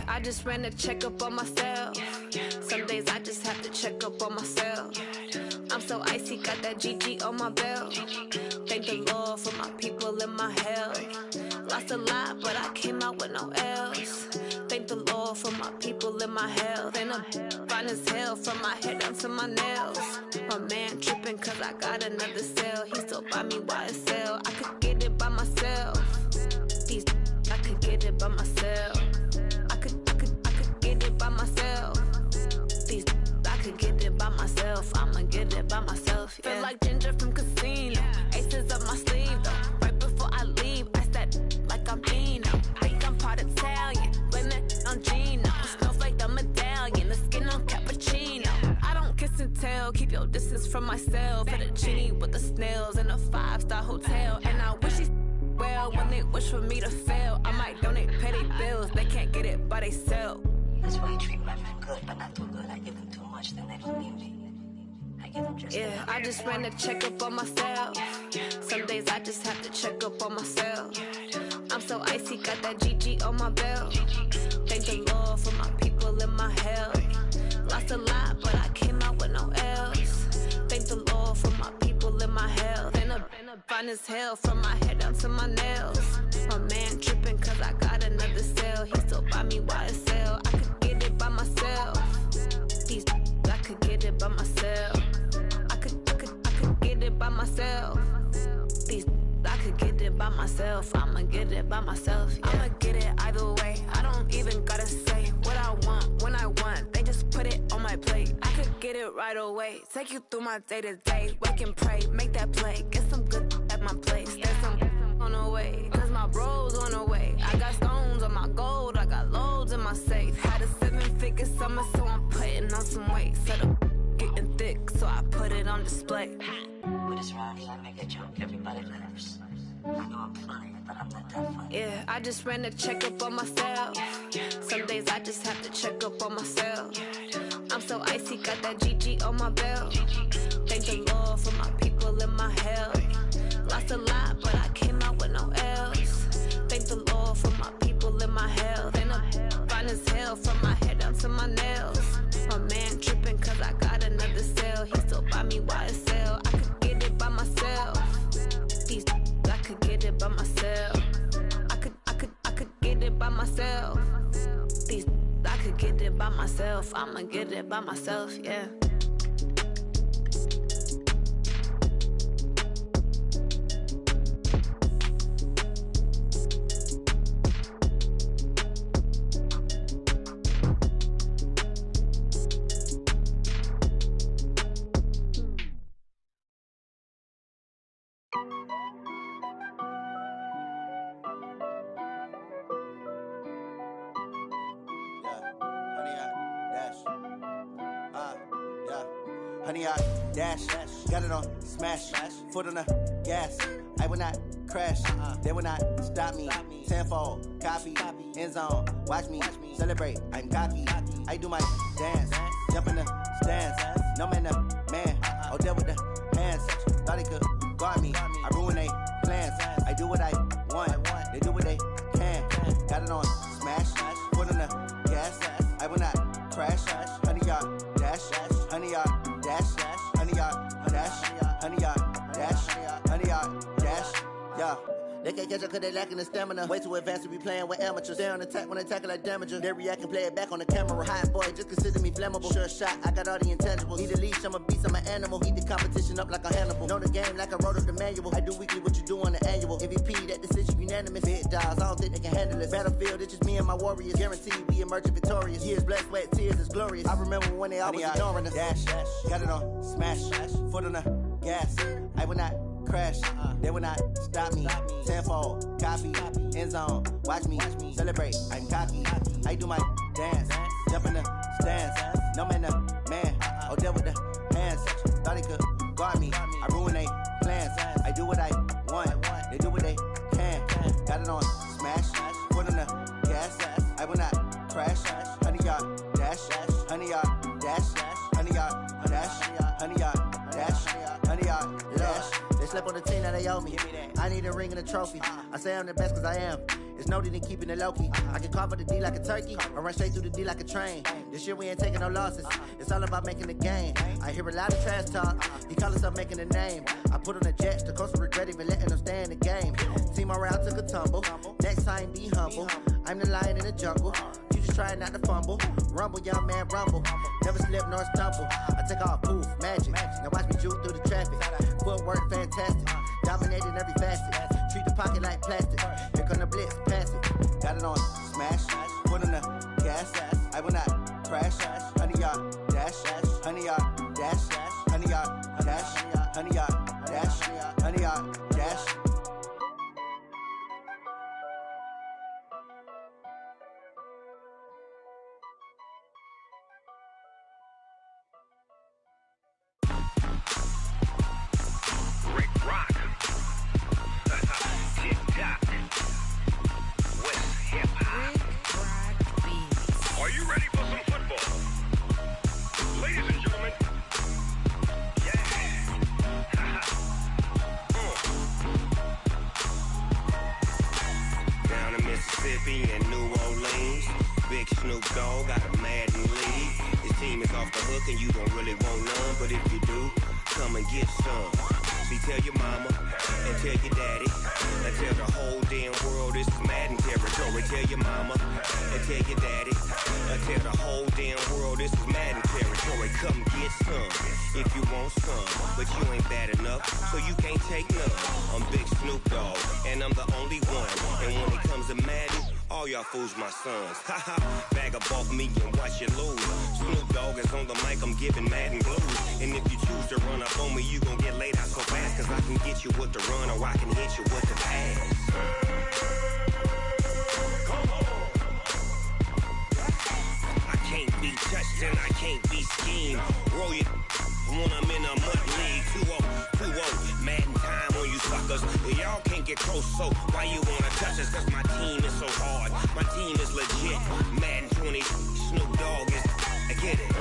I just ran a checkup on myself. Some days I just have to check up on myself. I'm so icy, got that GG on my belt. Thank the Lord for my people in my health. Lost a lot, but I came out with no L's. Thank the Lord for my people in my health. And I'm fine as hell from my head down to my nails. My man tripping cause I got another cell. He still buy me YSL. I could get it by myself. These I could get it by myself. I could get it by myself. These I could get it by myself. I'ma get it by myself. Yeah. Feel like Ginger from Casino. Aces up my sleeve though. Right before I leave, I said like I'm Dino. Think I'm part Italian. Blame it on Gino. Smells like the medallion. The skin on cappuccino. I don't kiss and tell. Keep your distance from myself. At a genie with the snails in a 5-star hotel. And I wish he's well when they wish for me to fail. I might donate petty bills. They can't get it by they sell. That's why you treat my friend good, but not too good. I give them too much, then they don't need me. I give them just yeah, I just ran a checkup on myself. Some days I just have to check up on myself. I'm so icy, got that GG on my belt. Thank the Lord for my people in my health. Lost a lot, but I came out with no L's. Thank the Lord for my people in my health. And I'm fine as hell from my head down to my nails. My man tripping cause I got another cell. He still buy me YSL. I could get it by myself. These I could get it by myself. I could get it by myself. These I could get it by myself. I'ma get it by myself. Yeah. I'ma get it either way. I don't even gotta say what I want when I want. They just put it on my plate. I could get it right away. Take you through my day to day. Wake and pray, make that play. Get some good at my place. There's some on the way. Cause my bros on the way. I got stones on my gold. I got loads in my safe. Had a 7-figure summer, so I'm putting on some weight. Set up getting thick, so I put it on display. With this round here, I make a joke. Everybody laughs. I know I'm funny, but I'm not that funny. Yeah, I just ran a checkup on myself. Some days I just have to check up on myself. I'm so icy, got that GG on my belt. Thank the Lord for my people in my health. Lost a lot, but I came out with no L's. Thank the Lord for my people in my health. And I'm fine as hell from my head down to my nails. My man tripping cause I got another cell. He still buy me YSL. I could get it by myself. These I could get it by myself. I could get it by myself. These I could get it by myself. I'ma get it by myself, yeah. Honey, I dash, got it on smash, foot on the gas. I will not crash, they will not stop me. Tenfold, copy, end zone, watch me celebrate. I'm cocky, I do my dance, jump in the stands. No man, man, oh, there with the hands. Thought he could guard me, I ruin they plans. I do what I want, they do what they can. Got it on smash, foot on the gas. I will not crash, honey, y'all dash, honey, y'all dash, honey, y'all dash, honey, y'all dash, honey, y'all dash, yeah. They can't catch up cause they lacking the stamina. Way too advanced to be playing with amateurs. Stay on attack when they tackle like damager. They react and play it back on the camera. Hot boy, just consider me flammable. Sure shot, I got all the intangibles. Need a leash, I'm a beast, I'm an animal. Eat the competition up like a Hannibal. Know the game like I wrote up the manual. I do weekly what you do on the annual. MVP, that decision unanimous. Big dogs, I don't think they can handle it. Battlefield, it's just me and my warriors. Guaranteed we emerging victorious. Years, blood, sweat, tears, it's glorious. I remember when they always ignoring us. Dash, got it on smash, foot on the gas. I will not crash, they will not stop me. Tenfold, copy, end zone, watch me celebrate. I'm cocky, I do my dance, jump in the stands. No man, man, oh, there with the hands. Thought he could guard me, I ruin they plans. I do what I want, they do what they can. Got it on smash, foot on the gas. I will not crash, honey, y'all dash, honey, y'all dash, honey, y'all dash, honey, y'all dash, honey, y'all dash. They slept on the team that they owe me. I need a ring and a trophy. I say I'm the best cause I am. It's noted in keeping it low-key. I can carve up the D like a turkey, or run straight through the D like a train. This year we ain't taking no losses. It's all about making the game. I hear a lot of trash talk. He call himself making a name. I put on the Jets, the coach will regret even letting them stay in the game. Team morale took a tumble. Next time, be humble. I'm the lion in the jungle. You just trying not to fumble. Rumble, young man, rumble. Never slip nor stumble. I take off, poof, magic. Now watch me juke through the traffic. Footwork, fantastic. Dominating every facet. Treat the pocket like plastic. Here come the blitz, pass it. Got it on, smash. Put on the gas. I will not crash. 100-yard dash. 100-yard dash. 100-yard dash. 100-yard dash. 100-yard dash. In New Orleans, Big Snoop Dogg got a Madden lead. His team is off the hook and you don't really want none, but if you do, come and get some. See, tell your mama and tell your daddy and tell the whole damn world this is Madden territory. Tell your mama and tell your daddy and tell the whole damn world this is Madden territory. Come get some if you want some, but you ain't bad enough, so you can't take none. I'm Big Snoop Dogg and I'm the only one, and when it comes to Madden, all y'all fools my sons. Haha, bag up off me and watch you lose. Snoop Dogg is on the mic, I'm giving Madden blues. And if you choose to run up on me, you gon' get laid out so fast, cause I can get you with the run or I can hit you with the pass. I can't be touched and I can't be schemed. Roll you when I'm in a mud league. 2-0, Madden time on you suckers. Y'all can't get close, so why you wanna touch us? Cause my team is so hard, my team is legit. Madden 20, Snoop Dogg is, I get it.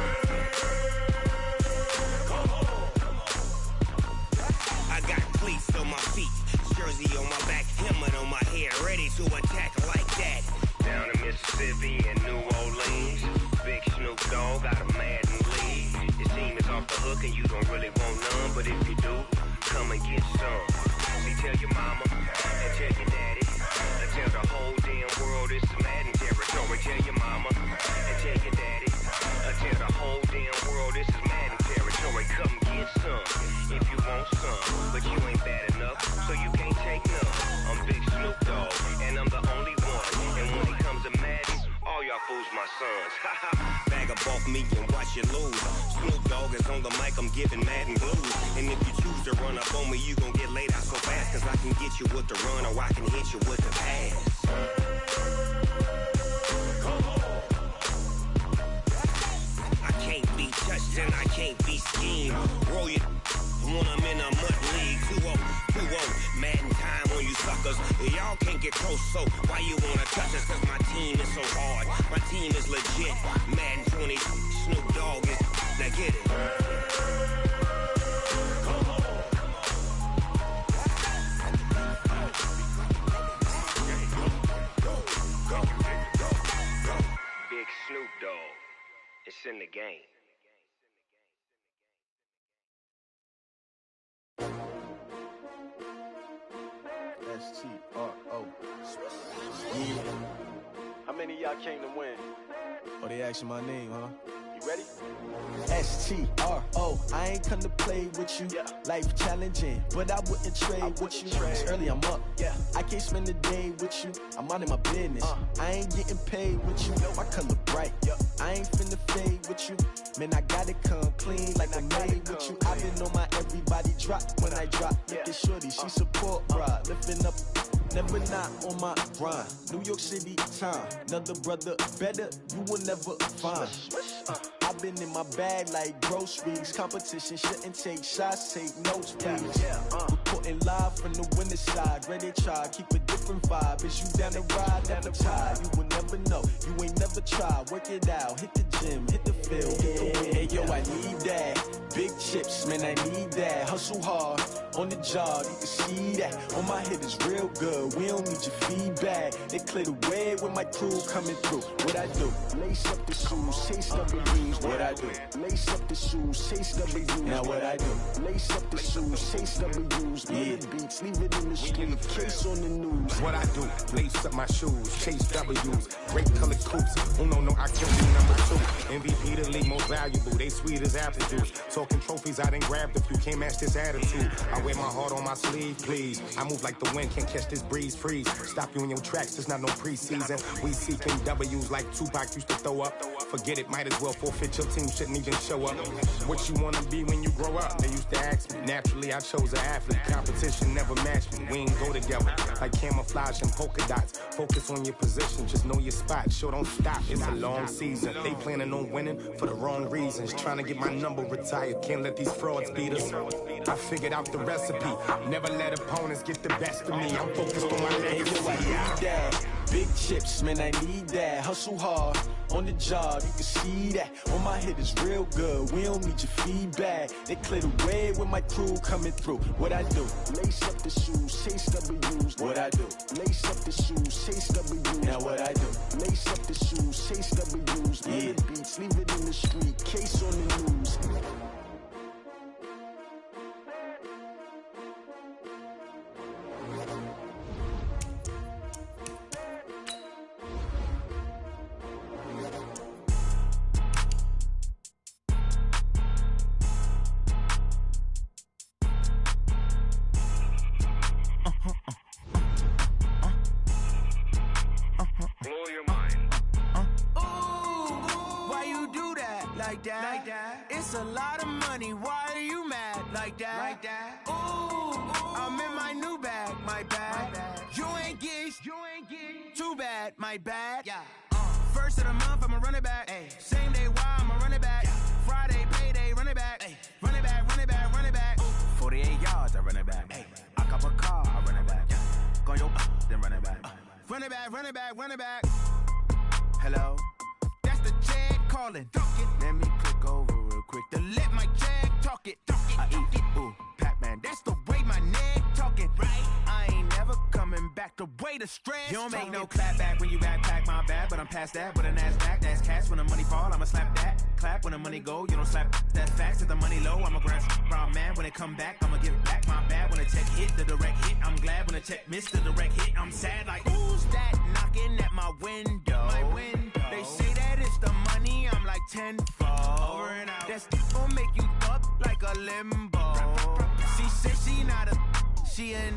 I got cleats on my feet, jersey on my back, helmet on my head, ready to attack like that. Down in Mississippi and New Orleans, Big Snoop Dogg got a Madden lead. His team is off the hook and you don't really want none, but if you do, come and get some. See, tell your mama and tell your daddy and tell the whole damn world this is Madden territory. Tell your mama and tell your daddy and tell the whole damn world this is Madden territory. Come get some if you want some, but you ain't bad enough, so you can't take none. I'm Big Snoop Dogg and I'm the only one, and when it comes to Madden, all y'all fools my sons. Haha, bag up off me and watch you lose. Snoop Dogg is on the mic, I'm giving Madden blues. And if you choose to run up on me, you gon' get laid out so fast, cause I can get you with the run or I can hit you with the pass. I can't be touched and I can't be schemed. Roll you when I'm in a mud league. 2-0, Madden time on you suckers. Y'all can't get close, so why you wanna touch us? Cause my team is so hard, my team is legit. Madden 20, Snoop Dogg is, now get it. Big Snoop Dogg, it's in the game. S-T-R-O. How many of y'all came to win? Oh, they asking my name, huh? You ready? S-T-R-O. I ain't come to play with you. Yeah. Life challenging, but I wouldn't trade with you. It's early, I'm up. Yeah. I can't spend the day with you. I'm out of my business. I ain't getting paid with you. My color bright. I ain't finna fade with you. Man, I gotta come clean like I'm made with you. I've been on my everybody drop when I drop. Look at shorty, she support ride. Lifting up, never not on my grind. New York City time. Another brother better, you will never find. I've been in my bag like groceries. Competition shouldn't take shots, take notes, please. Reporting live from the winter side. Ready to try, keep a different vibe. Is you down the ride, never tired. You will never know, you ain't never tried. Work it out, hit the gym, hit the field, hit the win. Hey yo, I need that. Big chips, man, I need that. Hustle hard, on the job, you can see that. On my head is real good, we don't need your feedback. They clear the way with my crew coming through. What I do? Lace up the shoes, chase W's. What I do? Lace up the shoes, chase W's. Now what I do? Lace up the shoes, chase W's. Yeah, beats, leave it in the street, case on the news. What I do? Lace up my shoes, chase W's. Great colored coops. Oh no, I can't be number 2. MVP the league most valuable. They sweet as apple juice. Talking trophies, I done grabbed a few. Can't match this attitude. I wear my heart on my sleeve, please. I move like the wind, can't catch this breeze. Freeze. Stop you in your tracks. It's not no preseason. We seeking W's like Tupac used to throw up. Forget it, might as well forfeit. Your team shouldn't even show up. What you wanna be when you grow up? They used to ask me. Naturally, I chose an athlete. Competition never matched me. We ain't go together like camouflage and polka dots. Focus on your position, just know your spot. Sure, don't stop. It's a long season. They planning on winning for the wrong reasons. Trying to get my number retired. Can't let these frauds beat us. I figured out the recipe. Never let opponents get the best of me. I'm focused on my legacy. Big chips, man, I need that. Hustle hard, on the job, you can see that. On my head is real good, we don't need your feedback. They clear the way with my crew coming through. What I do? Lace up the shoes, chase W's. What I do? Lace up the shoes, chase W's. Now what I do? Lace up the shoes, chase W's. Yeah, beats, leave it in the street, case on the news. It's a lot of money, why are you mad like that? Ooh, I'm in my new bag, my bad. You ain't get too bad, my bad. First of the month, I'ma run it back. Same day, why I'ma run it back. Friday, payday, run it back. Run it back, run it back, run it back. 48 yards, I run it back. I cop a car, I run it back. Go your then run it back. Run it back, run it back, run it back. Hello? That's the check calling. Let me click over real quick to let my check talk it. I eat it, ooh, Pac-Man. That's the way my neck talking. Right? I ain't never coming back the way the stress. You don't make no clap back when you backpack, my bad. But I'm past that with a NASDAQ. That's cash when the money fall, I'ma slap that. Clap when the money go, you don't slap. That's facts. If the money low, I'ma grab brown man. When it come back, I'ma give back my bad. When the check hit, the direct hit. I'm glad when the check missed the direct hit. I'm sad like, who's that knocking at my window? My window. They say that it's the money, I'm like tenfold. Over and out. That's gon' make you up like a limbo. She said she not a, she an.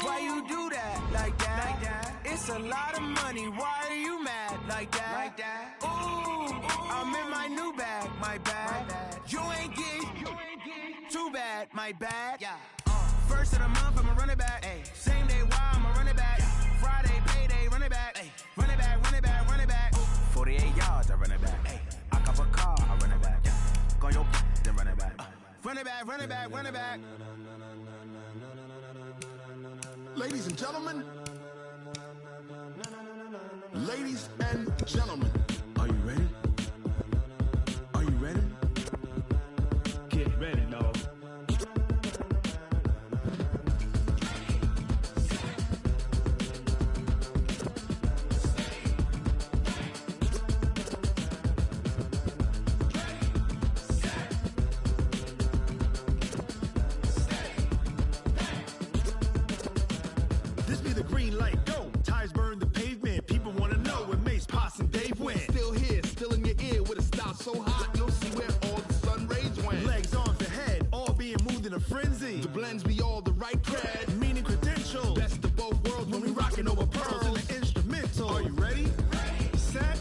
Why you do that like that? It's a lot of money, why are you mad like that? Ooh, I'm in my new bag, my bad. You ain't get too bad, my bad. First of the month, I'ma run it back. Same day, why I'ma run it back. Friday, payday, run it back. Run it back, run it back, run it back. 48 yards, I run it back. I cop a car, I run it back. Go your then run it back. Run it back, run it back, run it back. Ladies and gentlemen, ladies and gentlemen, are you ready? Are you ready? Get ready, dog. So hot, you'll see where all the sun rays went. Legs on the head, all being moved in a frenzy. The blends be all the right cred, meaning credentials. Best of both worlds when we rockin' over pearls in the instrumental. Are you ready? Set.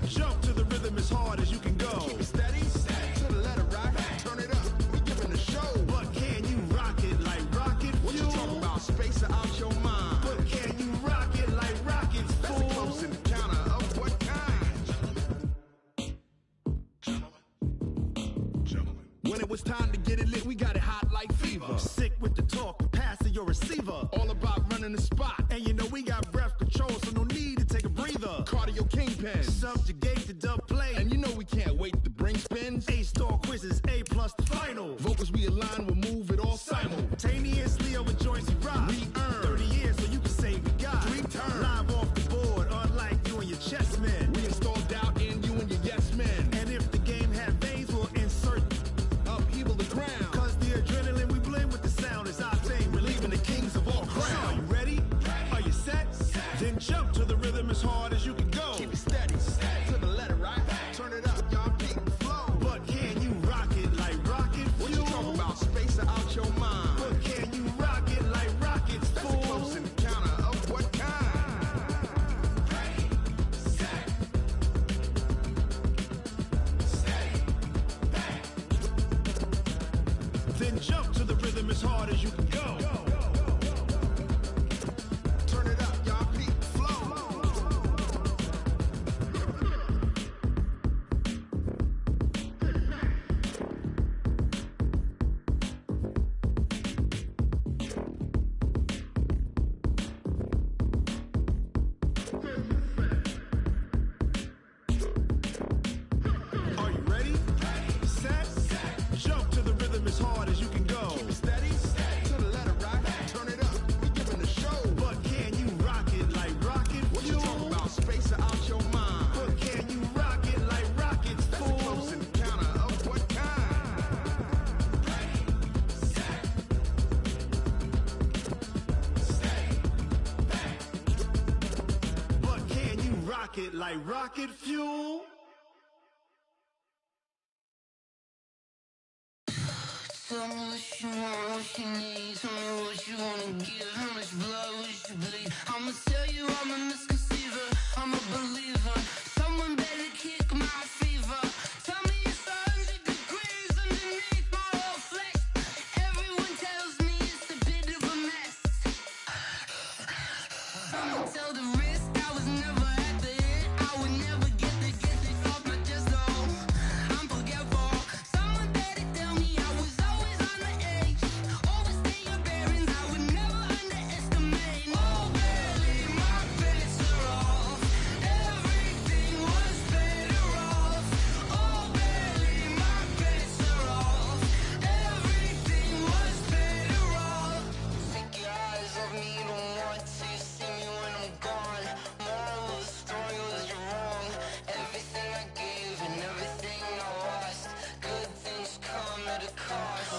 Jump to the rhythm as hard as you can go. Keep it steady, to the letter rock. Turn it up, we giving the show. But can you rock it like rocket fuel? What you talking about? Space out your mind. But can you rock it like rockets, fool? That's a close encounter of what kind? When it was time to get it lit, we got it hot like fever. Sick with the talk, pass to your receiver. All about running the spot. And you know we got breath control, so no need to take a breather. Cardio kingpin, subjugate the dub play. And you know we can't wait to bring spins. A-star quizzes, A+ the final. as you can go. Turn it up, y'all. Peak flow. Are you ready? Set. Jump to the rhythm as hard as you can go. Keep it steady. To the letter right. Turn it up. We giving the show. But can you rock it like rocket? What you talking about? Space out your mind. But can you rock it like rockets? That's a close encounter of what kind? But can you rock it like rocket fuel? Tell me what you want, what you need. Tell me what you wanna give. How much blood would you bleed? I'ma tell you I'm a misconceiver. I'm a believer. Someone better kick my fever. Tell me it's 100 degrees underneath my whole flesh. Everyone tells me it's a bit of a mess. I'ma tell the risk I was never at the end. I would never get it off my chest though. I'm forgetful. Someone better tell me I was always on the edge. Overstay your bearings, I would never underestimate. Oh, barely, my bets are off. Everything was better off. Oh, barely, my bets are off. Everything was better off. Take your eyes off me, don't want to see me when I'm gone. Moral of the story was you're wrong. Everything I gave and everything I lost. Good things come at a cost.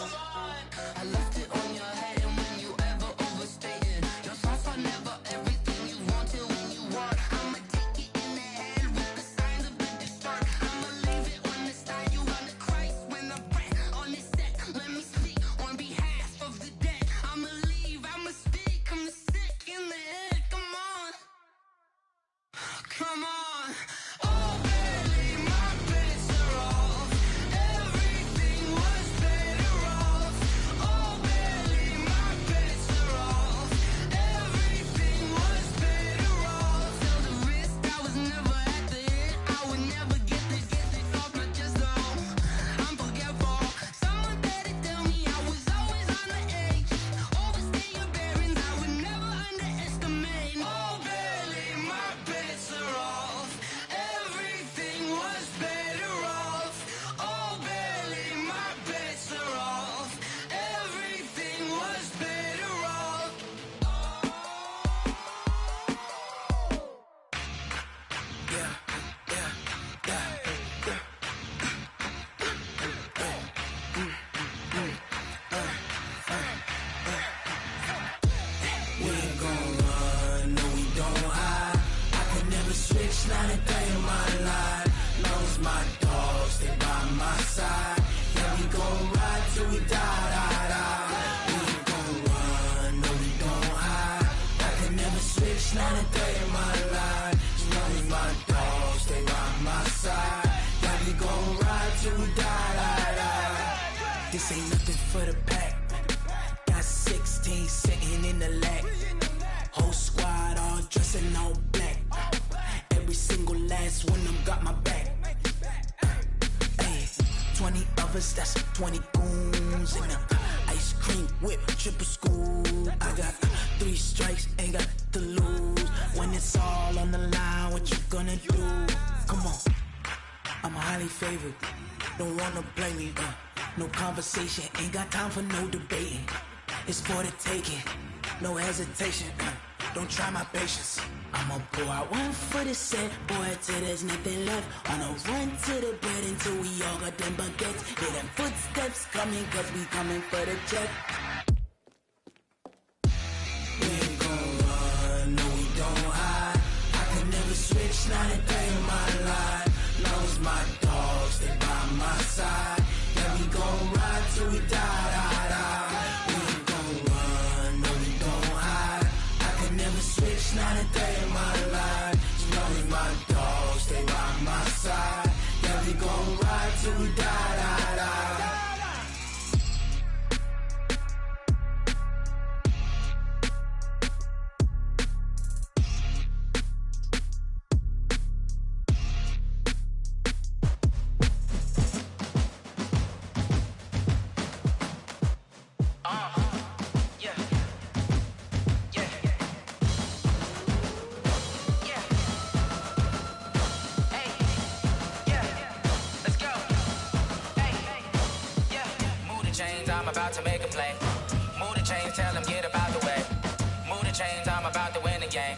I left it on your head, and when you ever overstated, your thoughts are never everything you wanted when you want. I'ma take it in the head with the signs of the distort. I'ma leave it on the side. You wanna Christ when I breath on this set. Let me speak on behalf of the dead. I'ma leave, I'ma speak. I'm the sick in the head. Come on, come on. Oh, barely, my bets are off. Everything was better off. Oh, barely, my bets are off. Everything was better off. Tell the risk I was never at the end. I would never get it off my chest though. I'm forgetful. Someone better tell me I was always on the edge. Overstay your bearings, I would never underestimate. Oh, barely, my bets are off. Everything was better off. Oh, barely, my bets are off. Everything was better off. We ain't gon' run, no we don't hide. I could never switch, not a day in my life. Long as my dogs stay by my side. Yeah, we gon' ride till we die. We ain't gon' run, no we don't hide. I could never switch, not a day in my life. As long as my dogs stay by my side. Yeah, we gon' ride till we die. This ain't nothing for the pack. Got 16 sitting in the lag. Whole squad all dressed in all black. Every single last one of them got my back. Hey, 20 of us, that's 20 goons. And ice cream whip, triple scoop. I got 3 strikes, ain't got to lose. When it's all on the line, what you gonna do? Come on, I'm highly favored. Don't wanna blame me, no conversation, ain't got time for no debating. It's for the taking, no hesitation. Don't try my patience. I'ma pour out one for the set, boy, till there's nothing left. On a run to the bread until we all got them baguettes. Hear them footsteps coming, cause we coming for the check. We ain't gon' run, no we don't hide. I can never switch, not a day in my life. Long as my dogs stay by my side. Yeah, we gon' ride till we die. We ain't gon' run, no we don't hide. I can never switch, not a day in my life. As long as my dogs stay by my side. Yeah, we gon' ride till we die. about to make a play. Move the chains, tell them get about the way. Move the chains, I'm about to win the game.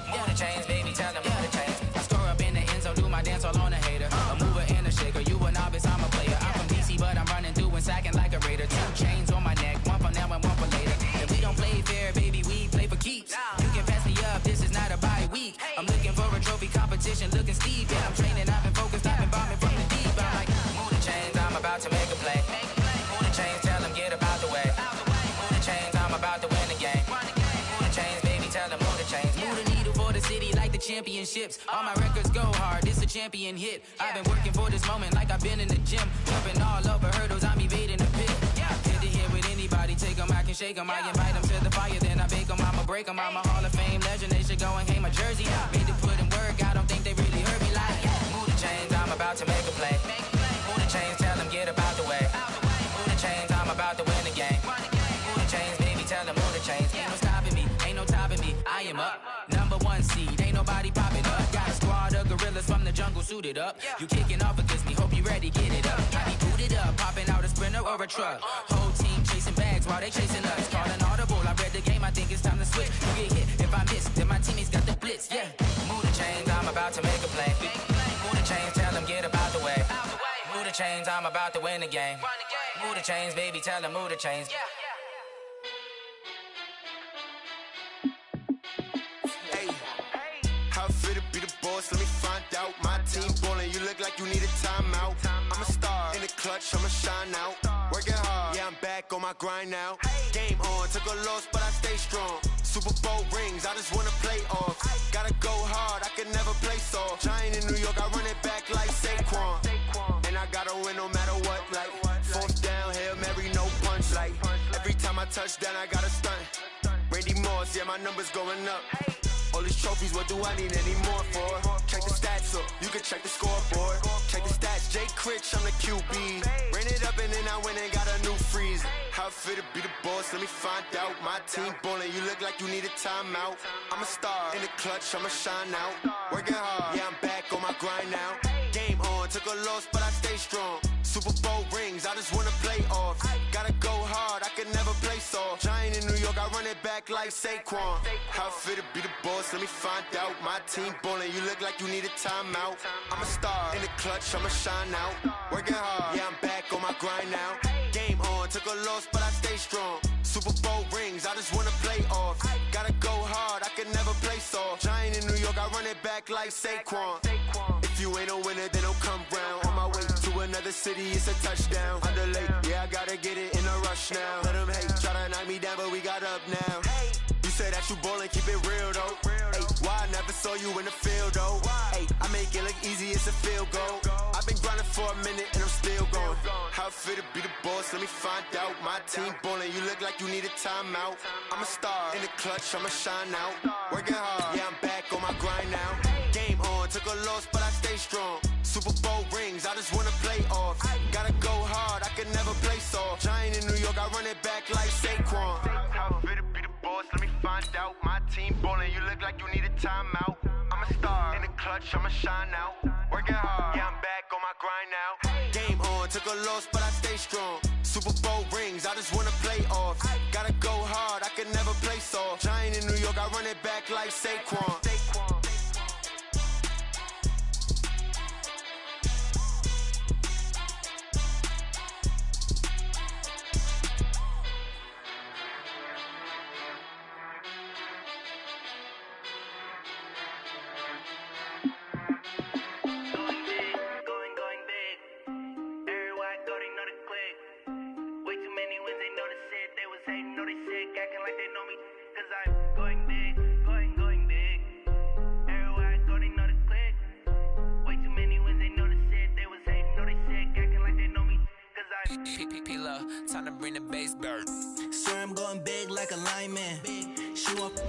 Move the chains, baby, tell them move the chains. I score up in the end zone, do my dance all on a hater. A mover and a shaker, you a novice, I'm a player. I'm from DC, but I'm running through and sacking like a raider. 2 chains on my neck, one for now and one for later. If we don't play fair, baby, we play for keeps. You can pass me up, this is not a bye week. I'm looking for a trophy competition, looking steep. Yeah, I'm training, I've been focused, I've been bombing from the deep. I'm like, move the chains, I'm about to make a play. Move the chains, tell them get about the way. Move the chains, I'm about to win the game. Move the chains, baby, tell them move the chains. Move the needle for the city like the championships. All my records go hard, this a champion hit. I've been working for this moment like I've been in the gym. Jumping all over hurdles, I'm evading the pit. Hit to hit with anybody, take them, I can shake them. I invite them to the fire, then I bake them, I'ma break them. I'm a Hall of Fame legend, they should go and hang my jersey. Made to put in work, I don't think they really heard me like, move the chains, I'm about to make a play. Move the chains, tell them get about the way. Move the chains, I'm about to win the game. Move the chains, baby, tell them move the chains. Ain't no stopping me, ain't no topping me, I am up. Number 1 seed, ain't nobody popping up. Got a squad of gorillas from the jungle suited up. You kicking off against me, hope you ready, get it up. I be booted up, popping out a Sprinter or a truck. Whole team chasing bags while they chasing us. Calling audible, I read the game, I think it's time to switch. You get hit, if I miss, then my teammates got the blitz, yeah. Move the chains, I'm about to make a play. Move the chains, tell them get about the way. Move the chains, I'm about to win the game. Move the chains, baby, tell them move the chains. How fit to be the boss, let me find out. My team ballin', you look like you need a timeout. I'm a star, in the clutch, I'ma shine out. Working hard, yeah, I'm back on my grind now. Game on, took a loss, but I stay strong. Super Bowl rings, I just wanna play off. Gotta go hard, I can never play soft. Giant in New York, I run it back like Saquon. And I gotta win no matter what, like 4th down, Hail Mary, no punch. Like every time I touch down, I gotta stunt. Randy Moss, yeah, my numbers going up. All these trophies, what do I need any more for? Check the stats up, you can check the scoreboard. Check the stats, Jay Critch, I'm the QB. Ran it up and then I went and got a new freeze. How fit to be the boss, let me find out. My team ballin', you look like you need a timeout. I'm a star, in the clutch, I'ma shine out. Working hard, yeah, I'm back on my grind now. Game on, took a loss, but I stay strong. Super Bowl rings, I just wanna play off. Gotta go hard, I can never play soft. Giant in New York, I run it back like Saquon. How fit to be the boss, let me find out. My team ballin', you look like you need a timeout. I'm a star, in the clutch, I'ma shine out. Working hard, yeah, I'm back on my grind now. Game on, took a loss, but I stay strong. Super Bowl rings, I just wanna play off. Gotta go hard, I can never play soft. Giant in New York, I run it back like Saquon. If you ain't a winner, then don't come round. On my way to another city, it's a touchdown. Underlay, yeah, I gotta get it in a rush now. Let them hate, try to knock me down, but we got up now. You say that you ballin', keep it real though. Hey, why I never saw you in the field though? Hey, I make it look easy, it's a field goal. I've been grinding for a minute and I'm still going. How fit to be the boss, let me find out. My team ballin', you look like you need a timeout. I'm a star, in the clutch, I'ma shine out. Working hard, yeah, I'm back on my grind now. Game on, took a loss, but I stay strong. Super Bowl rings, I just wanna play off. Gotta go hard, I can never play soft. Giant in New York, I run it back like Saquon. How fit to be the boss, let me find out. My team ballin', you look like you need a timeout. I'm a star, in the clutch, I'ma shine out. Working hard, yeah, I'm back on my grind now. Game on, took a loss, but I stay strong. Super Bowl rings, I just wanna play off. Gotta go hard, I can never play soft. Giant in New York, I run it back like Saquon. Time to bring the bass bird. Swear I'm going big like a lineman. She want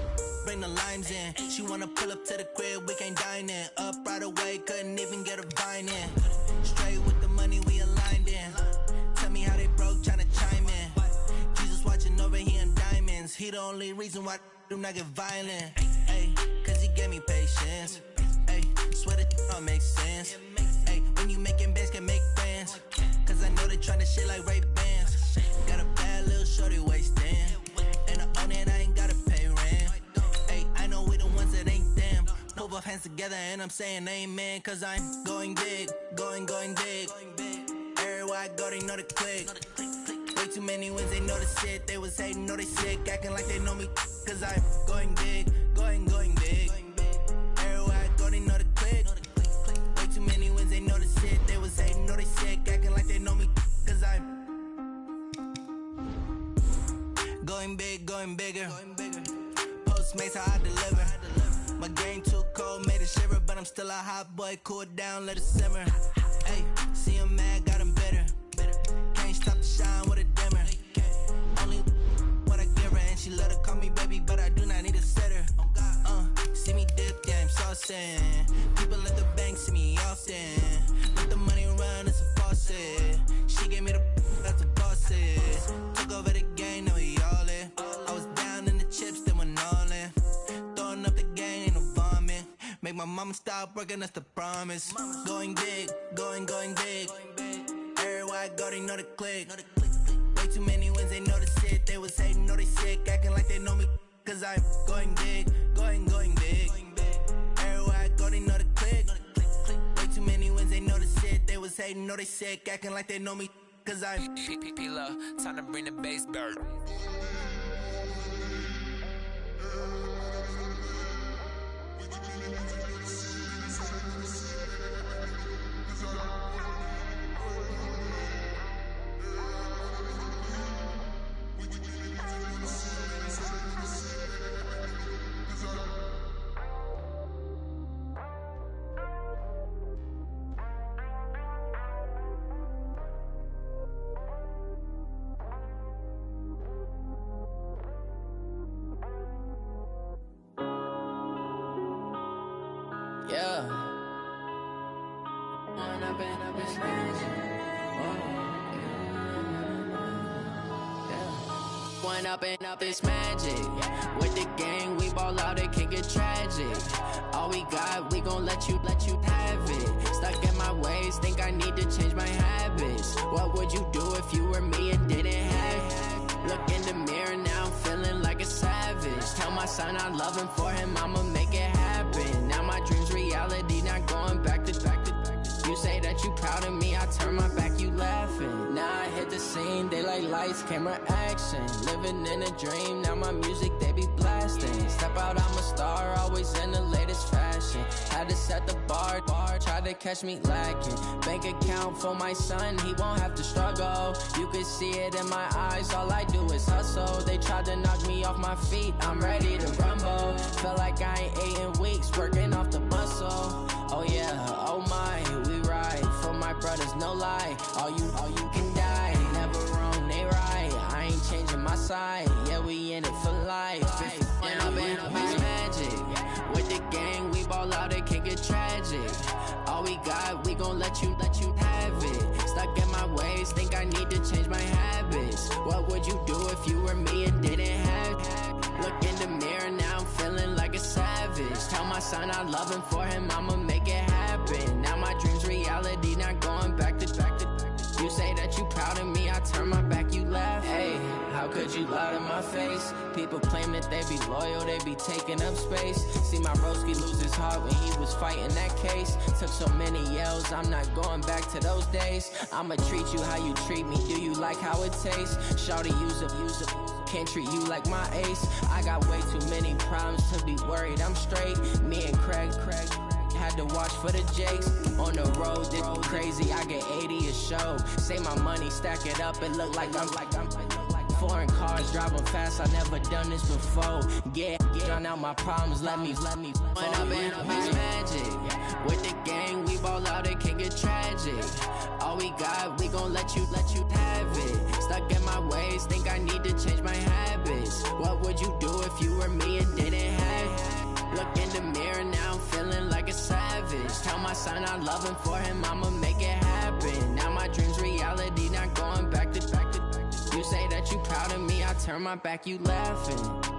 bring the limes in. She wanna pull up to the crib, we can't dine in. Up right away, couldn't even get a vine in. Straight with the money we aligned in. Tell me how they broke, tryna chime in. Jesus watching over here in diamonds. He the only reason why do not get violent. Ay, cause he gave me patience. Ay, swear that don't make sense. Ay, when you making bands, can make friends. Cause I know they tryna shit like Ray Bans. Got a bad little shorty wasting. And I own it, I ain't gotta pay rent. Hey, I know we the ones that ain't them. Put both hands together and I'm saying amen. Cause I'm going big, going big. Everywhere I go, they know the click. Way too many wins, they know the shit. They was hating, know they sick, acting like they know me. Cause I'm going big, going big. Everywhere I go, they know the click. Way too many wins, they know the shit. They was hating, know they sick, acting like they know me. Cause I'm going big, going bigger. Postmates, how I deliver. My game too cold, made it shiver. But I'm still a hot boy, cool it down, let it simmer. Hey, see him mad, got him bitter. Can't stop the shine with a dimmer. Only what I give her, and she let her call me baby, but I do not need a sitter. See me dip, yeah, I'm saucing. People at the bank see me often. Let the money run, it's a faucet. She gave me the that's a bosses. Took over the game, now we all in. I was down in the chips, then went all in. Throwing up the game, ain't no vomit. Make my mama stop working, that's the promise. Going big, going big. Everywhere I go, they know the click. Way too many wins, they know the shit. They was hating, know they sick, acting like they know me. Cause I'm going big, going big. Everywhere I go, they know the click. Way too many wins, they know the shit. They was hating, know they sick, acting like they know me. Cause I'm P-P-P-Love, time to bring the bass bird. Yeah. One up and up, it's magic. With the gang, we ball out, it can get tragic. All we got, we gon' let you have it. Stuck in my ways, think I need to change my habits. What would you do if you were me and didn't have it? Look in the mirror, now I'm feeling like a savage. Tell my son I love him, for him I'ma make it happen. Now my dream's reality, not going back to. You say that you proud of me, I turn my back, you laughing. Now I hit the scene, they like lights, camera, action. Living in a dream, now my music, they be blasting. Step out, I'm a star, always in the latest fashion. Had to set the bar, try to catch me lacking. Bank account for my son, he won't have to struggle. You can see it in my eyes, all I do is hustle. They tried to knock me off my feet, I'm ready to rumble. Feel like I ain't ate in weeks, working off the muscle. Oh yeah, oh my, we ride for my brothers, no lie. All you can die, never wrong, they right. I ain't changing my side, yeah, we in it for life. And up it's magic. With the gang, we ball out, it can get tragic. All we got, we gon' let you have it. Stuck in my ways, think I need to change my habits. What would you do if you were me and didn't have it? Look in the mirror, now I'm feeling like a savage. Tell my son I love him, for him I'ma make it happen. Now my dream's reality, not going back to. You say that you proud of me, I turn my back, you laugh. Hey, how could you lie to my face? People claim that they be loyal, they be taking up space. See my broski lose his heart when he was fighting that case. Took so many yells, I'm not going back to those days. I'ma treat you how you treat me, do you like how it tastes? Shawty, use a can't treat you like my ace. I got way too many problems to be worried, I'm straight. Me and Craig had to watch for the Jakes. On the road, this crazy, I get 80 a show. Say my money, stack it up, it look like I'm foreign cars, driving fast, I never done this before. Yeah, drown out my problems, let me When up and up it's magic. With the gang, we ball out, it can get tragic. All we got, we gon' let you have it. Stuck in my ways, think I need to change my habits. What would you do if you were me and didn't have it? Look in the mirror, now I'm feeling like a savage. Tell my son I love him, for him I'ma make it happen. Now my dream's reality, not going back to. You say that you proud of me, I turn my back, you laughing.